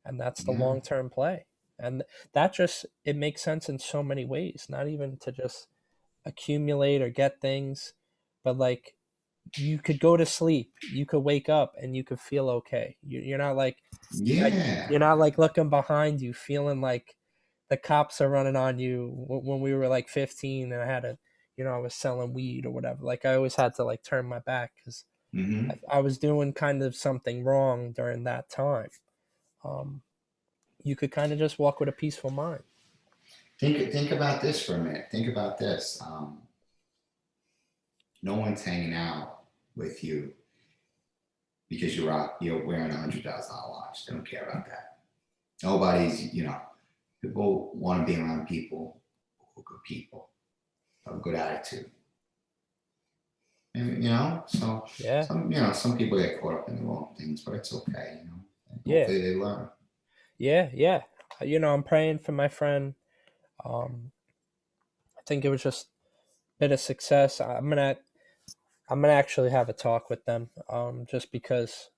and that's the Yeah. long term play. And that just it makes sense in so many ways. Not even to just accumulate or get things, but like you could go to sleep, you could wake up, and you could feel okay. You're not like Yeah. you're not like looking behind you, feeling like the cops are running on you. When we were like 15, and I had I was selling weed or whatever. Like I always had to like turn my back because Mm-hmm. I was doing kind of something wrong during that time. Um, you could kind of just walk with a peaceful mind. Think about this for a minute. Think about this. No one's hanging out with you because you're wearing $100,000 watch. They don't care about that. Nobody's, people want to be around people who are good people, have a good attitude. And, so Yeah, some people get caught up in the wrong things, but it's okay, And yeah, hopefully they learn. yeah. I'm praying for my friend. I think it was just a bit of success. I'm gonna actually have a talk with them. Just because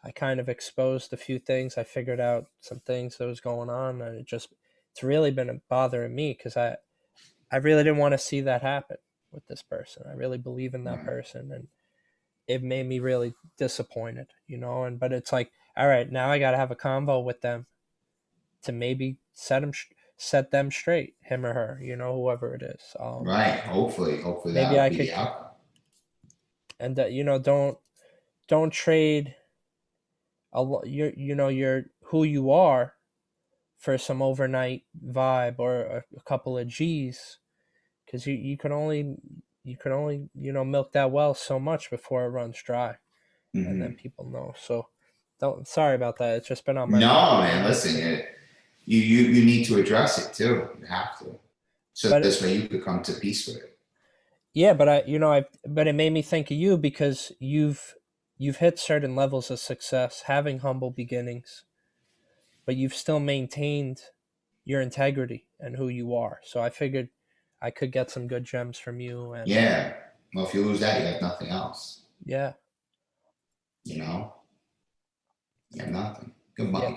I kind of exposed a few things. I figured out some things that was going on, and it's really been bothering me because I really didn't want to see that happen with this person. I really believe in that Right. person, and it made me really disappointed. And but it's like, all right, now I got to have a convo with them to maybe set them straight, him or her, whoever it is. Right. Hopefully that Maybe would I be could, the outcome. and don't trade your who you are for some overnight vibe or a couple of G's, because you can only milk that well so much before it runs dry, and then Mm-hmm. people know. So don't sorry about that. It's just been on my mind No, man. lately. Listen, you need to address it too. You have to. So But this way you could come to peace with it. yeah, but but it made me think of you because you've hit certain levels of success, having humble beginnings, but you've still maintained your integrity and who you are. So I figured I could get some good gems from you. And Yeah. Well, if you lose that, you have nothing else. yeah, You know, you have nothing. You could buy, yeah, you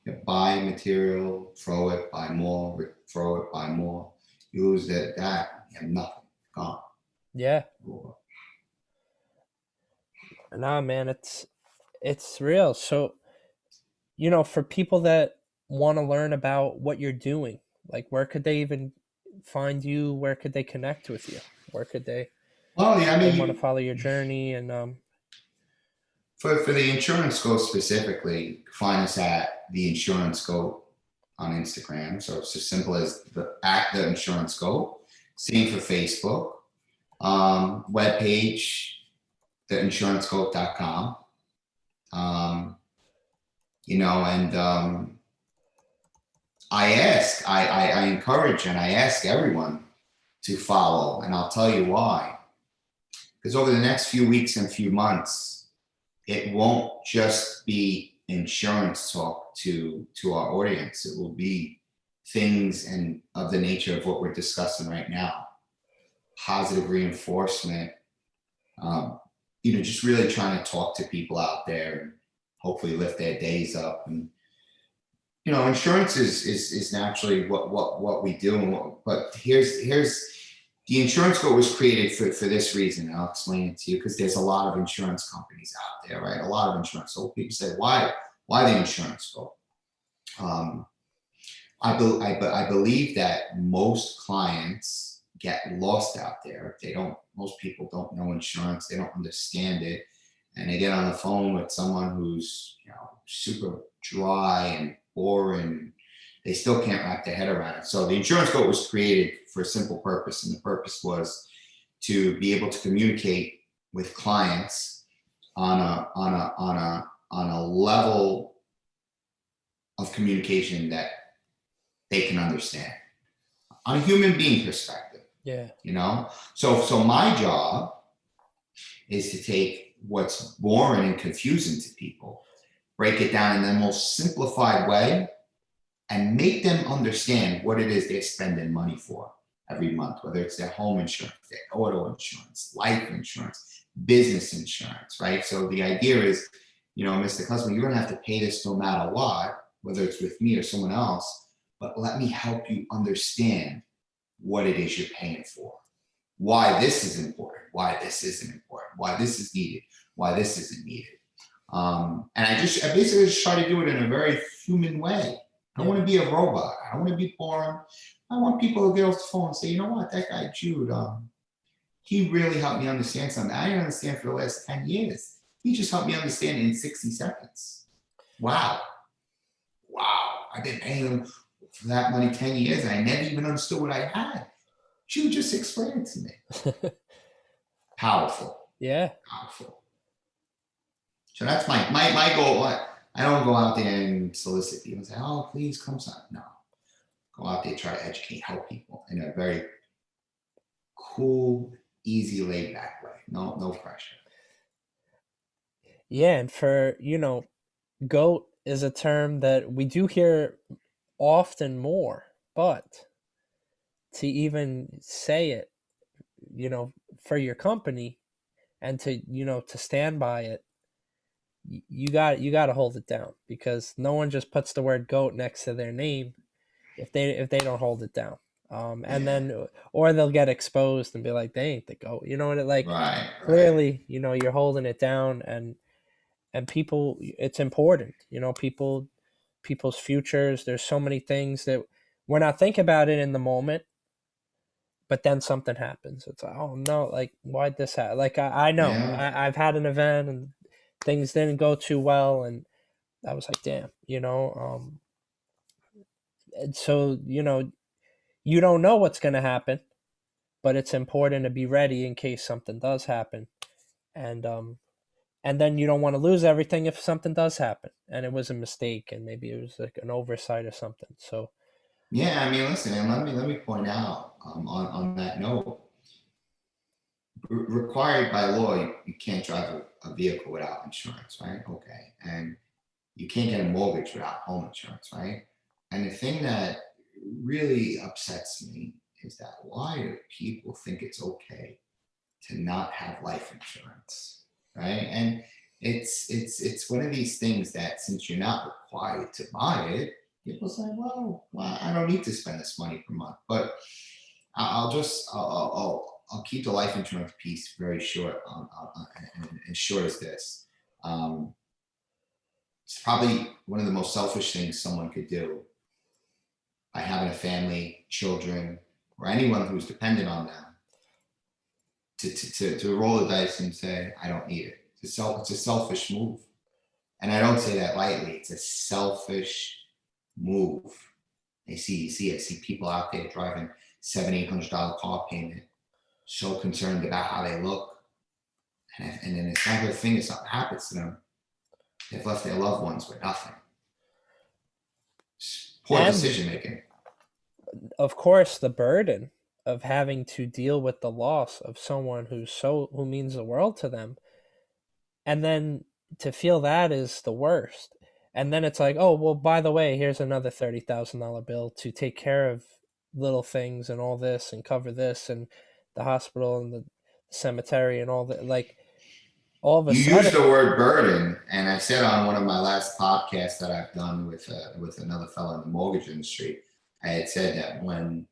could buy material, throw it, buy more, throw it, buy more. You lose that you have nothing. Gone. yeah. Nah, man, it's real. So, for people that want to learn about what you're doing, like where could they even find you? Where could they connect with you? Where could Well, yeah, I they mean, want to follow your journey? And for the insurance scope specifically, find us at the insurance scope on Instagram. So it's as simple as the insurance scope. Same for Facebook. Webpage, theinsurancescope.com. Um, and I encourage and I ask everyone to follow, and I'll tell you why. Because over the next few weeks and few months, it won't just be insurance talk to our audience. It will be things and of the nature of what we're discussing right now. Positive reinforcement, just really trying to talk to people out there and hopefully lift their days up. And insurance is naturally what we do. But here's the insurance code was created for this reason. And I'll explain it to you, because there's a lot of insurance companies out there, right? A lot of insurance. So people say, why the insurance code? I believe that most clients get lost out there. Most people don't know insurance. They don't understand it. And they get on the phone with someone who's, super dry and boring. They still can't wrap their head around it. So the insurance code was created for a simple purpose. And the purpose was to be able to communicate with clients on a level of communication that they can understand on a human being perspective. yeah, So my job is to take what's boring and confusing to people, break it down in the most simplified way, and make them understand what it is they're spending money for every month, whether it's their home insurance, their auto insurance, life insurance, business insurance, right? So the idea is, Mr. Customer, you're going to have to pay this no matter what, whether it's with me or someone else, but let me help you understand what it is you're paying for, why this is important, why this isn't important, why this is needed, why this isn't needed. And I basically just try to do it in a very human way. I don't want to be a robot. I don't want to be boring. I want people to get off the phone and say, you know what, that guy Jude, he really helped me understand something I didn't understand for the last 10 years. He just helped me understand it in 60 seconds. Wow. I've been paying him for that money 10 years and I never even understood what I had. Jude just explained it to me. Powerful. yeah, Powerful. So that's my goal. I don't go out there and solicit people and say, oh, please come sign. No. Go out there, try to educate, help people in a very cool, easy, laid back way. No pressure. yeah. And for goat is a term that we do hear often more, but to even say it, for your company, and to stand by it, you got to hold it down, because no one just puts the word goat next to their name if they don't hold it down. And Yeah. then, or they'll get exposed and be like, they ain't the goat. You know what? Like, Right. clearly, you're holding it down, and people, it's important. People's futures. There's so many things that we're not thinking about it in the moment, but then something happens. It's like, oh no, like, why'd this happen? Like, I know Yeah. I've had an event and things didn't go too well, and I was like, damn, and so you don't know what's going to happen, but it's important to be ready in case something does happen. And then you don't want to lose everything if something does happen and it was a mistake and maybe it was like an oversight or something. So Yeah. I mean, listen, and let me point out on that note, required by law, you can't drive a vehicle without insurance, right? Okay. And you can't get a mortgage without home insurance, right? And the thing that really upsets me is that why do people think it's okay to not have life insurance, right? And it's one of these things that since you're not required to buy it, people say, well, I don't need to spend this money per month. But I'll keep the life insurance piece very short, and short as this. Um, it's probably one of the most selfish things someone could do by having a family, children, or anyone who's dependent on them to roll the dice and say, I don't need it. It's a selfish move. And I don't say that lightly. It's a selfish move. I see people out there driving $700-800 car payment, so concerned about how they look. And then it's not a thing if something happens to them, they've left their loved ones with nothing. It's poor And decision making. of course, the burden of having to deal with the loss of someone who means the world to them, and then to feel that is the worst. And then it's like, oh well, by the way, here's another $30,000 bill to take care of little things and all this and cover this and the hospital and the cemetery and all that. Like all of a You used the sudden, word burden, and I said on one of my last podcasts that I've done with another fellow in the mortgage industry, I had said that when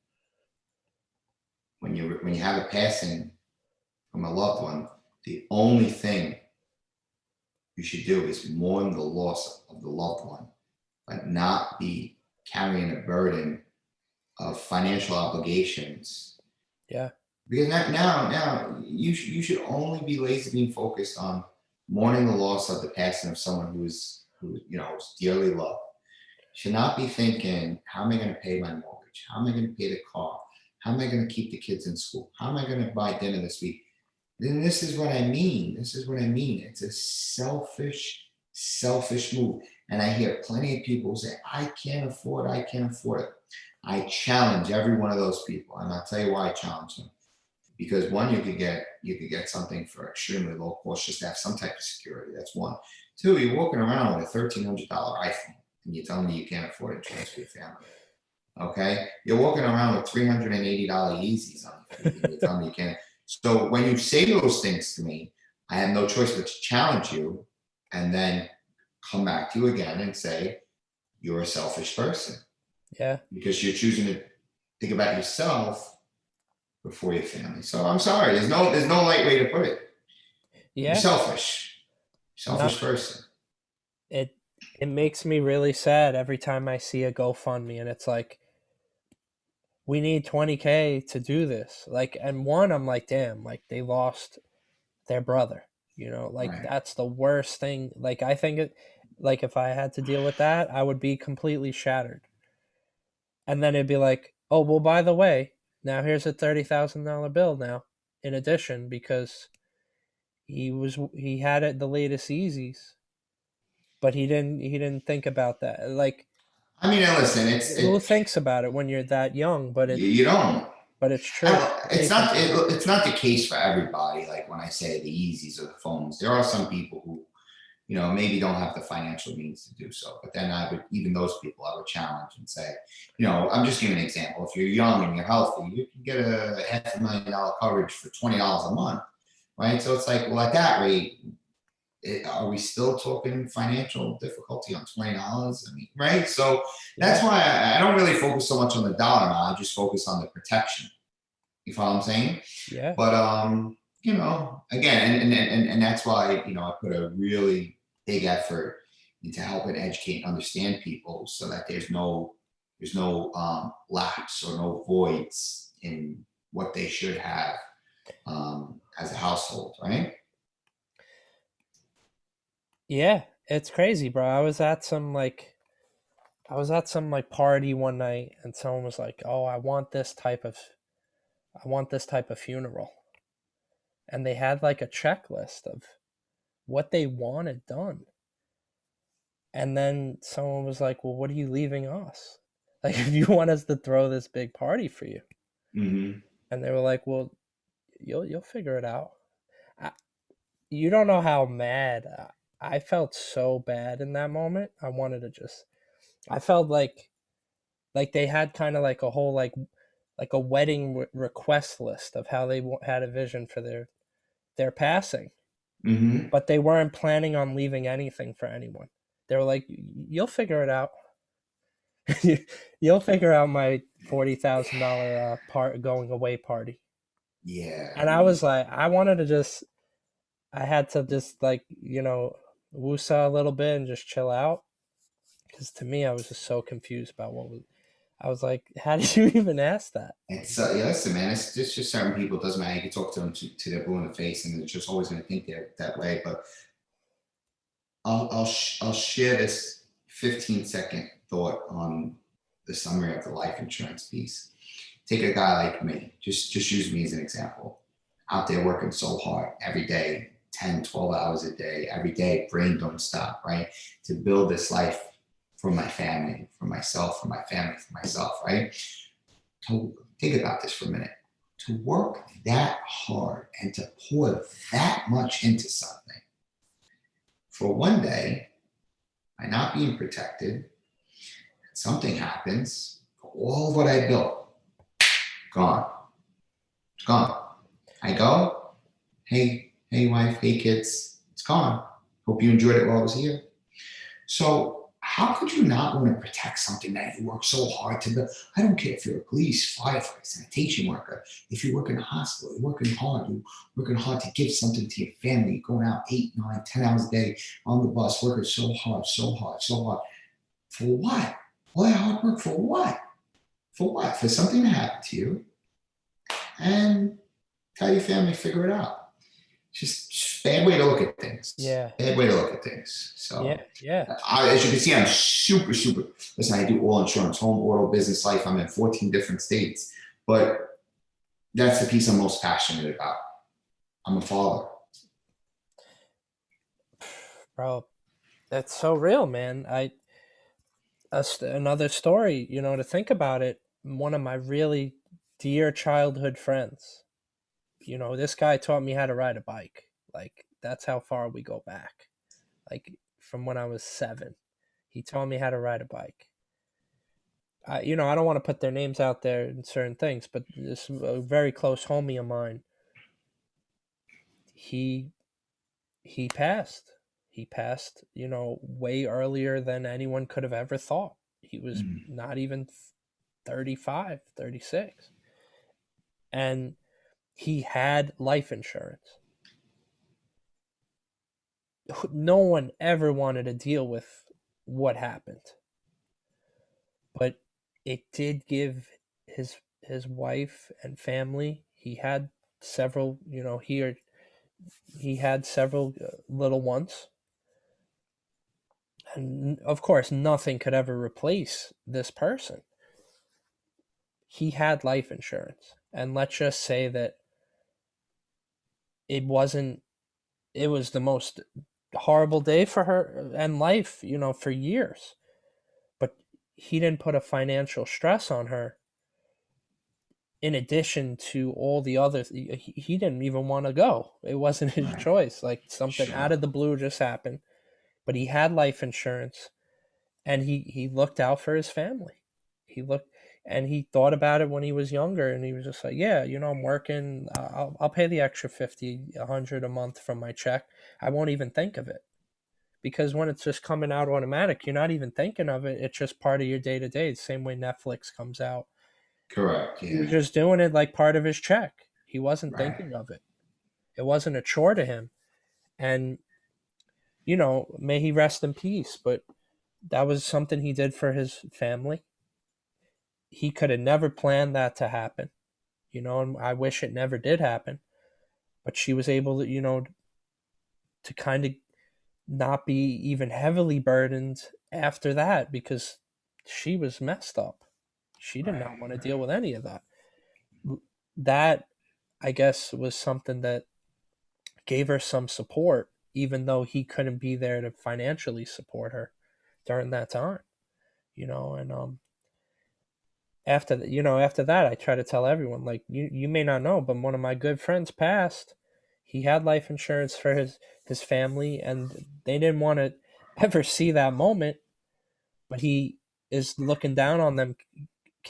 you have a passing from a loved one, the only thing you should do is mourn the loss of the loved one, but not be carrying a burden of financial obligations. yeah, Because now you should only be lazy being focused on mourning the loss of the passing of someone who is dearly loved. You should not be thinking, how am I going to pay my mortgage? How am I going to pay the car? How am I going to keep the kids in school? How am I going to buy dinner this week? Then this is what I mean. This is what I mean. It's a selfish move. And I hear plenty of people say, I can't afford it. I can't afford it. I challenge every one of those people. And I'll tell you why I challenge them. Because one, you could get something for extremely low cost just to have some type of security. That's one. Two, you're walking around with a $1,300 iPhone and you're telling me you can't afford insurance for your family. Okay? You're walking around with $380 Yeezys on your feet and you're telling me you can't. So when you say those things to me, I have no choice but to challenge you and then come back to you again and say, you're a selfish person. yeah, Because you're choosing to think about yourself before your family. So I'm sorry, there's no light way to put it. You're yeah. selfish No, person. it makes me really sad every time I see a GoFundMe and it's like, we need 20K to do this. Like, and one, I'm like, damn, like they lost their brother. Like Right. that's the worst thing. Like I think like if I had to deal with that, I would be completely shattered. And then it'd be like, oh well, by the way, now here's a $30,000 bill now, in addition, because he had it the latest Yeezys, but he didn't think about that. Like I mean, listen, who thinks about it when you're that young? you don't. But it's true. It's not the case for everybody. Like when I say the Yeezys or the phones, there are some people who maybe don't have the financial means to do so. But then even those people, I would challenge and say, I'm just giving an example. If you're young and you're healthy, you can get a $500,000 coverage for $20 a month, right? So it's like, well, at that rate, are we still talking financial difficulty on $20? I mean, right? So that's Yeah, why I don't really focus so much on the dollar amount. I just focus on the protection. You follow what I'm saying? yeah, But again, and that's why I put a really big effort into helping educate and understand people so that there's no lapse or no voids in what they should have as a household, right? yeah. It's crazy, bro. I was at some party one night, and someone was like, "Oh, I want this type of funeral," and they had like a checklist of what they wanted done. And then someone was like, "Well, what are you leaving us? Like, if you want us to throw this big party for you," Mm-hmm. and they were like, "Well, you'll figure it out." I, you don't know how mad I felt. So bad in that moment. I wanted to just. I felt like they had kind of like a whole like a wedding request list of how they had a vision for their passing, Hmm. but they weren't planning on leaving anything for anyone. They were like, "You'll figure it out. You'll figure out my $40,000 part going away party." Yeah, I And I mean, was like, I wanted to just, I had to just like, woosah a little bit and just chill out. Because to me, I was just so confused about what was. I was like, how did you even ask that? it's yeah, listen, man, it's just certain people. It doesn't matter. You can talk to them to their blue in the face, and they're just always going to think they're that way. But I'll share this 15-second thought on the summary of the life insurance piece. Take a guy like me, just use me as an example. Out there working so hard every day, 10, 12 hours a day, every day, brain don't stop, right? To build this life for my family, for myself, for my family, for myself, right? To think about this for a minute. To work that hard and to pour that much into something for one day by not being protected, something happens, all of what I built, gone. It's gone. I go, hey, wife, hey, kids, it's gone. Hope you enjoyed it while I was here. So, how could you not want to protect something that you work so hard to build? I don't care if you're a police, firefighter, sanitation worker, if you work in a hospital, you're working hard to give something to your family, going out 8, 9, 10 hours a day on the bus, working so hard, so hard, so hard. For what? All that hard work for what? For what? For something to happen to you and tell your family, figure it out. Just bad way to look at things. Yeah, Bad way to look at things. So, yeah, yeah, as you can see, I'm super, super. Listen, I do all insurance, home, auto, business, life. I'm in 14 different states, but that's the piece I'm most passionate about. I'm a father. bro. That's so real, man. Another story, to think about it. One of my really dear childhood friends. This guy taught me how to ride a bike. Like that's how far we go back. Like from when I was 7, he taught me how to ride a bike. I don't want to put their names out there in certain things, but this a very close homie of mine. He he passed. He passed, way earlier than anyone could have ever thought. He was Mm, not even 35, 36. And he had life insurance. No one ever wanted to deal with what happened, but it did give his wife and family. He had several, he had several little ones, and of course, nothing could ever replace this person. He had life insurance, and let's just say that it wasn't. It was the most horrible day for her and life, for years. But he didn't put a financial stress on her in addition to all the other he didn't even want to go. It wasn't his right. choice. Like something out Sure. of the blue just happened, but he had life insurance, and he looked out for his family. He looked, and he thought about it when he was younger, and he was just like, yeah, I'm working, I'll pay the extra 50, 100 a month from my check. I won't even think of it, because when it's just coming out automatic, you're not even thinking of it. It's just part of your day to day, the same way Netflix comes out. Correct. He was Yeah. just doing it like part of his check. He wasn't Right. thinking of it. It wasn't a chore to him. And, may he rest in peace. But that was something he did for his family. He could have never planned that to happen, and I wish it never did happen. But she was able to, to kind of not be even heavily burdened after that, because she was messed up. She did Right. not want to deal Right. with any of that. That, I guess, was something that gave her some support, even though he couldn't be there to financially support her during that time. And after that, I try to tell everyone, like, you may not know, but one of my good friends passed. He had life insurance for his family, and they didn't want to ever see that moment, but he is looking down on them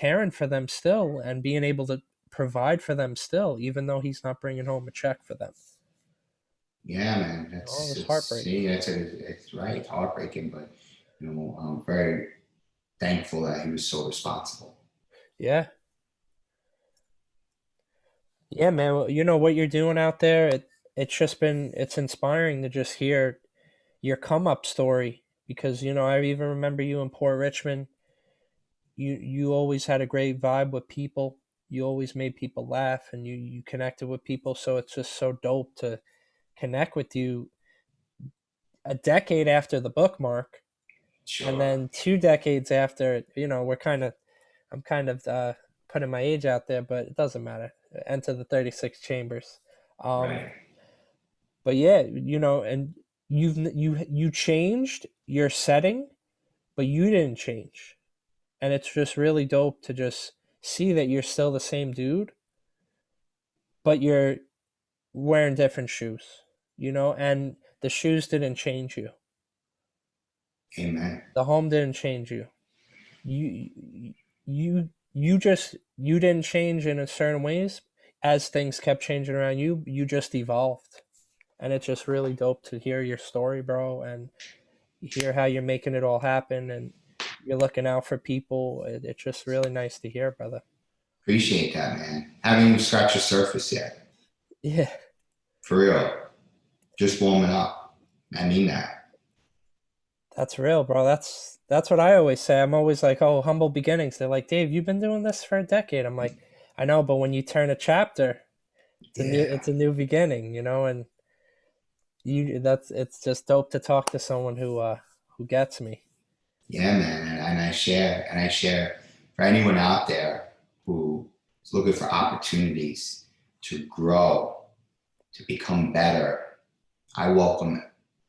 caring for them still and being able to provide for them still, even though he's not bringing home a check for them. Yeah, man. Oh, it That's was it's heartbreaking. see, it's right. It's heartbreaking, but I'm very thankful that he was so responsible. Yeah. Yeah, man. Well, you know what you're doing out there? It's just been it's inspiring to just hear your come up story because I even remember you in Port Richmond. You always had a great vibe with people. You always made people laugh and you connected with people, so it's just so dope to connect with you a decade after the bookmark and Sure. then 2 decades after. We're kind of I'm kind of putting my age out there, but it doesn't matter. Enter the 36 chambers. Um, Right. but yeah, and you changed your setting, but you didn't change, and it's just really dope to just see that you're still the same dude, but you're wearing different shoes, and the shoes didn't change you. Amen. The home didn't change you. You didn't change in a certain ways as things kept changing around you. You just evolved, and it's just really dope to hear your story, bro, and hear how you're making it all happen, and you're looking out for people. It's just really nice to hear, brother. Appreciate that, man. Haven't even scratched the surface yet. Yeah, For real. Just warming up. I mean that. that's real, bro. That's what I always say. I'm always like, oh, humble beginnings. They're like, Dave, you've been doing this for a decade. I'm like, I know, but when you turn a chapter, Yeah. it's a new beginning, and it's just dope to talk to someone who gets me. Yeah, man. And I share for anyone out there who is looking for opportunities to grow, to become better. I welcome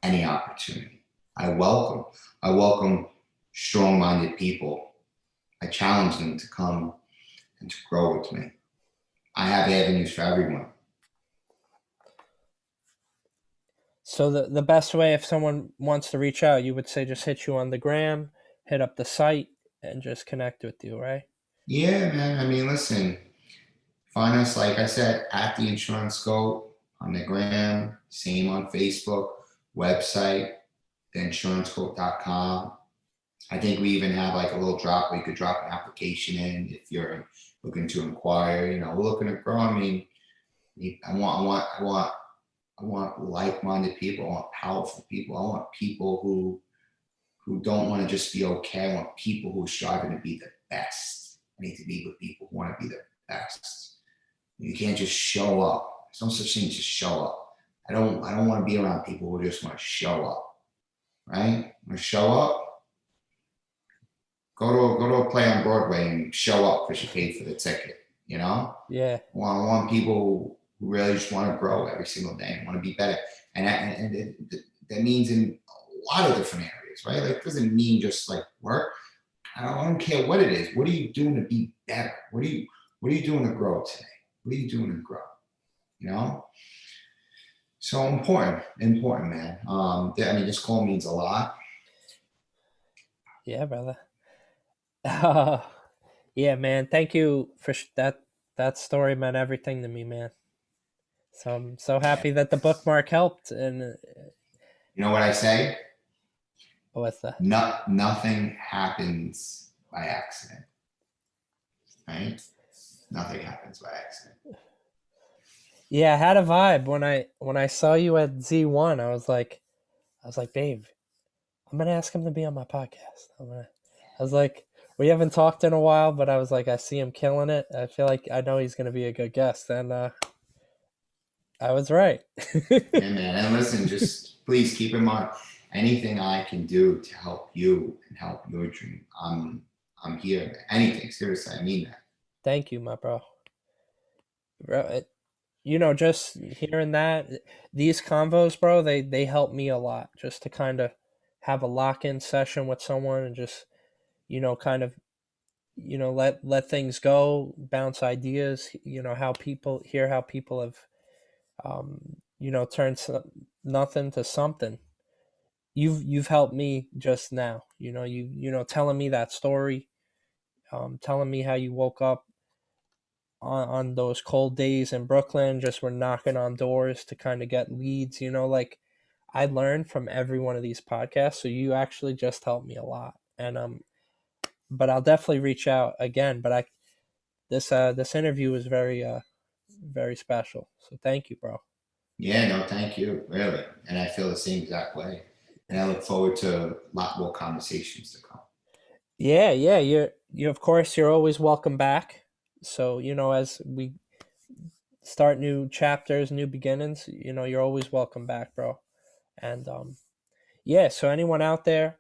any opportunity. I welcome strong-minded people. I challenge them to come and to grow with me. I have avenues for everyone. So the best way if someone wants to reach out, you would say just hit you on the gram, hit up the site, and just connect with you, right? Yeah, man. I mean, listen, find us, like I said, at the Insurance Scope on the gram, same on Facebook, website, theinsurancescope.com. I think we even have like a little drop where you could drop an application in if you're looking to inquire. We're looking to grow. I mean, I want like-minded people. I want powerful people. I want people who don't want to just be okay. I want people who are striving to be the best. I need to be with people who want to be the best. You can't just show up. There's no such thing as just show up. I don't want to be around people who just want to show up. Right? Want to show up, go to a play on Broadway and show up because you paid for the ticket. Yeah, I want people who really just want to grow every single day and want to be better. That means in a lot of different areas, right? Like, it doesn't mean just like work. I don't care what it is. What are you doing to be better? What are you doing to grow today? What are you doing to grow? You know? So important, man. I mean, this call means a lot. yeah, brother. Yeah, man. Thank you for that. That story meant everything to me, man. So I'm so Yeah. happy that the bookmark helped. And You know what I say? with that, Nothing happens by accident, right? Nothing happens by accident. yeah, I had a vibe when I saw you at Z1. I was like, babe, I'm gonna ask him to be on my podcast. I was like, we haven't talked in a while, but I was like, I see him killing it. I feel like I know he's gonna be a good guest, and I was right. Yeah, man. And listen, just please keep in mind anything I can do to help you and help your dream. I'm here. Anything, seriously, I mean that. Thank you, my bro. Bro, just hearing that, these convos, bro, they help me a lot just to kind of have a lock in session with someone and just kind of let things go, bounce ideas. How people have turned nothing to something. You've helped me just now. Telling me that story. telling me how you woke up on those cold days in Brooklyn, just were knocking on doors to kind of get leads. Like I learned from every one of these podcasts. So you actually just helped me a lot. And but I'll definitely reach out again. But this interview was very special. So thank you, bro. Yeah, no, thank you, really. And I feel the same exact way. And I look forward to a lot more conversations to come. Yeah, yeah. You of course you're always welcome back. So as we start new chapters, new beginnings, you're always welcome back, bro. And yeah. So anyone out there,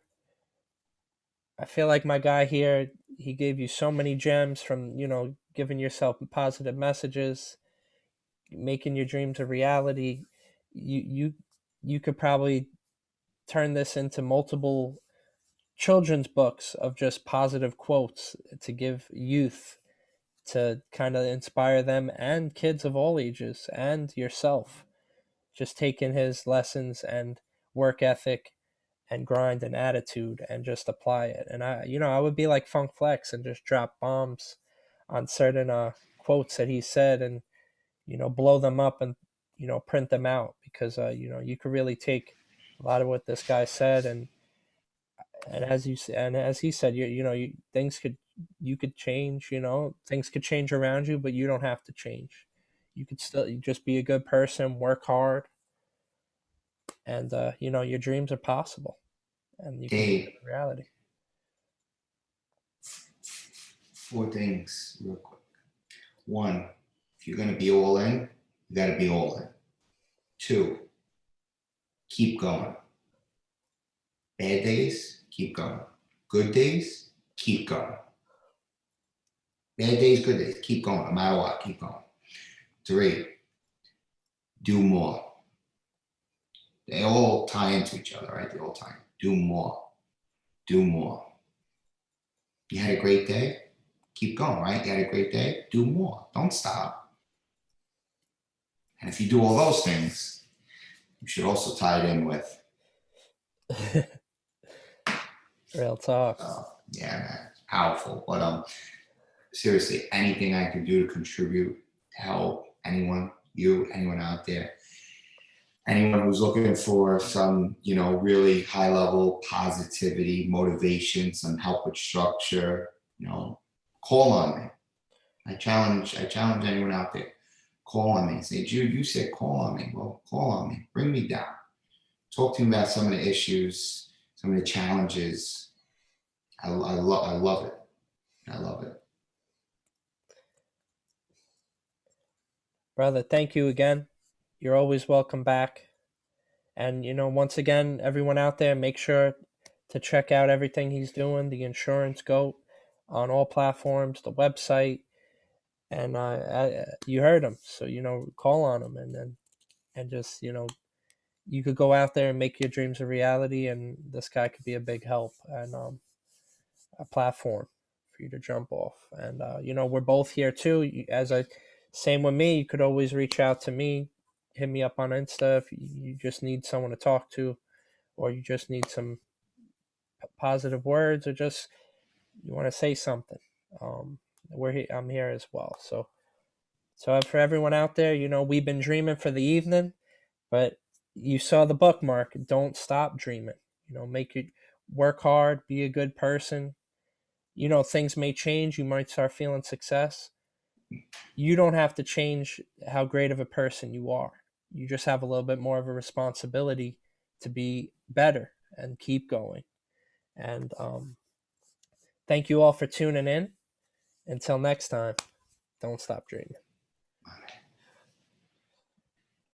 I feel like my guy here, he gave you so many gems from giving yourself positive messages, making your dreams a reality. You could probably turn this into multiple children's books of just positive quotes to give youth, to kind of inspire them, and kids of all ages and yourself, just taking his lessons and work ethic and grind and attitude and just apply it. And I would be like Funk Flex and just drop bombs on certain quotes that he said, and blow them up and print them out, because you could really take a lot of what this guy said, and as he said, things could, you could change, things could change around you, but you don't have to change. You could still, you just be a good person, work hard, and your dreams are possible, and you can make Dave, them a reality. four things real quick. One, if you're going to be all in, you got to be all in. Two, keep going. Bad days, keep going. Good days, keep going. Bad days, good days, keep going. No matter what, keep going. Three, do more. They all tie into each other, right? They all tie. Do more. Do more. You had a great day, keep going, right? You had a great day, do more. Don't stop. And if you do all those things, you should also tie it in with, Real talk. yeah, man, it's powerful. But seriously, anything I can do to contribute to help anyone, you, anyone out there, anyone who's looking for some, really high level positivity, motivation, some help with structure, call on me. I challenge anyone out there. Call on me. Say, Jude, you said call on me. Well, call on me. Bring me down. Talk to me about some of the issues, some of the challenges. I love it. I love it. Brother, thank you again. You're always welcome back. And once again, everyone out there, make sure to check out everything he's doing, the Insurance Goat, on all platforms, the website, and you heard him. So call on him, and just you could go out there and make your dreams a reality, and this guy could be a big help, and a platform for you to jump off. And we're both here too. As I same with me, you could always reach out to me, hit me up on Insta if you just need someone to talk to, or you just need some positive words, or just you want to say something. I'm here as well. So for everyone out there, we've been dreaming for the evening, but you saw the bookmark. Don't stop dreaming. Make it, work hard, be a good person. Things may change. You might start feeling success. You don't have to change how great of a person you are. You just have a little bit more of a responsibility to be better and keep going. And thank you all for tuning in. Until next time, don't stop dreaming.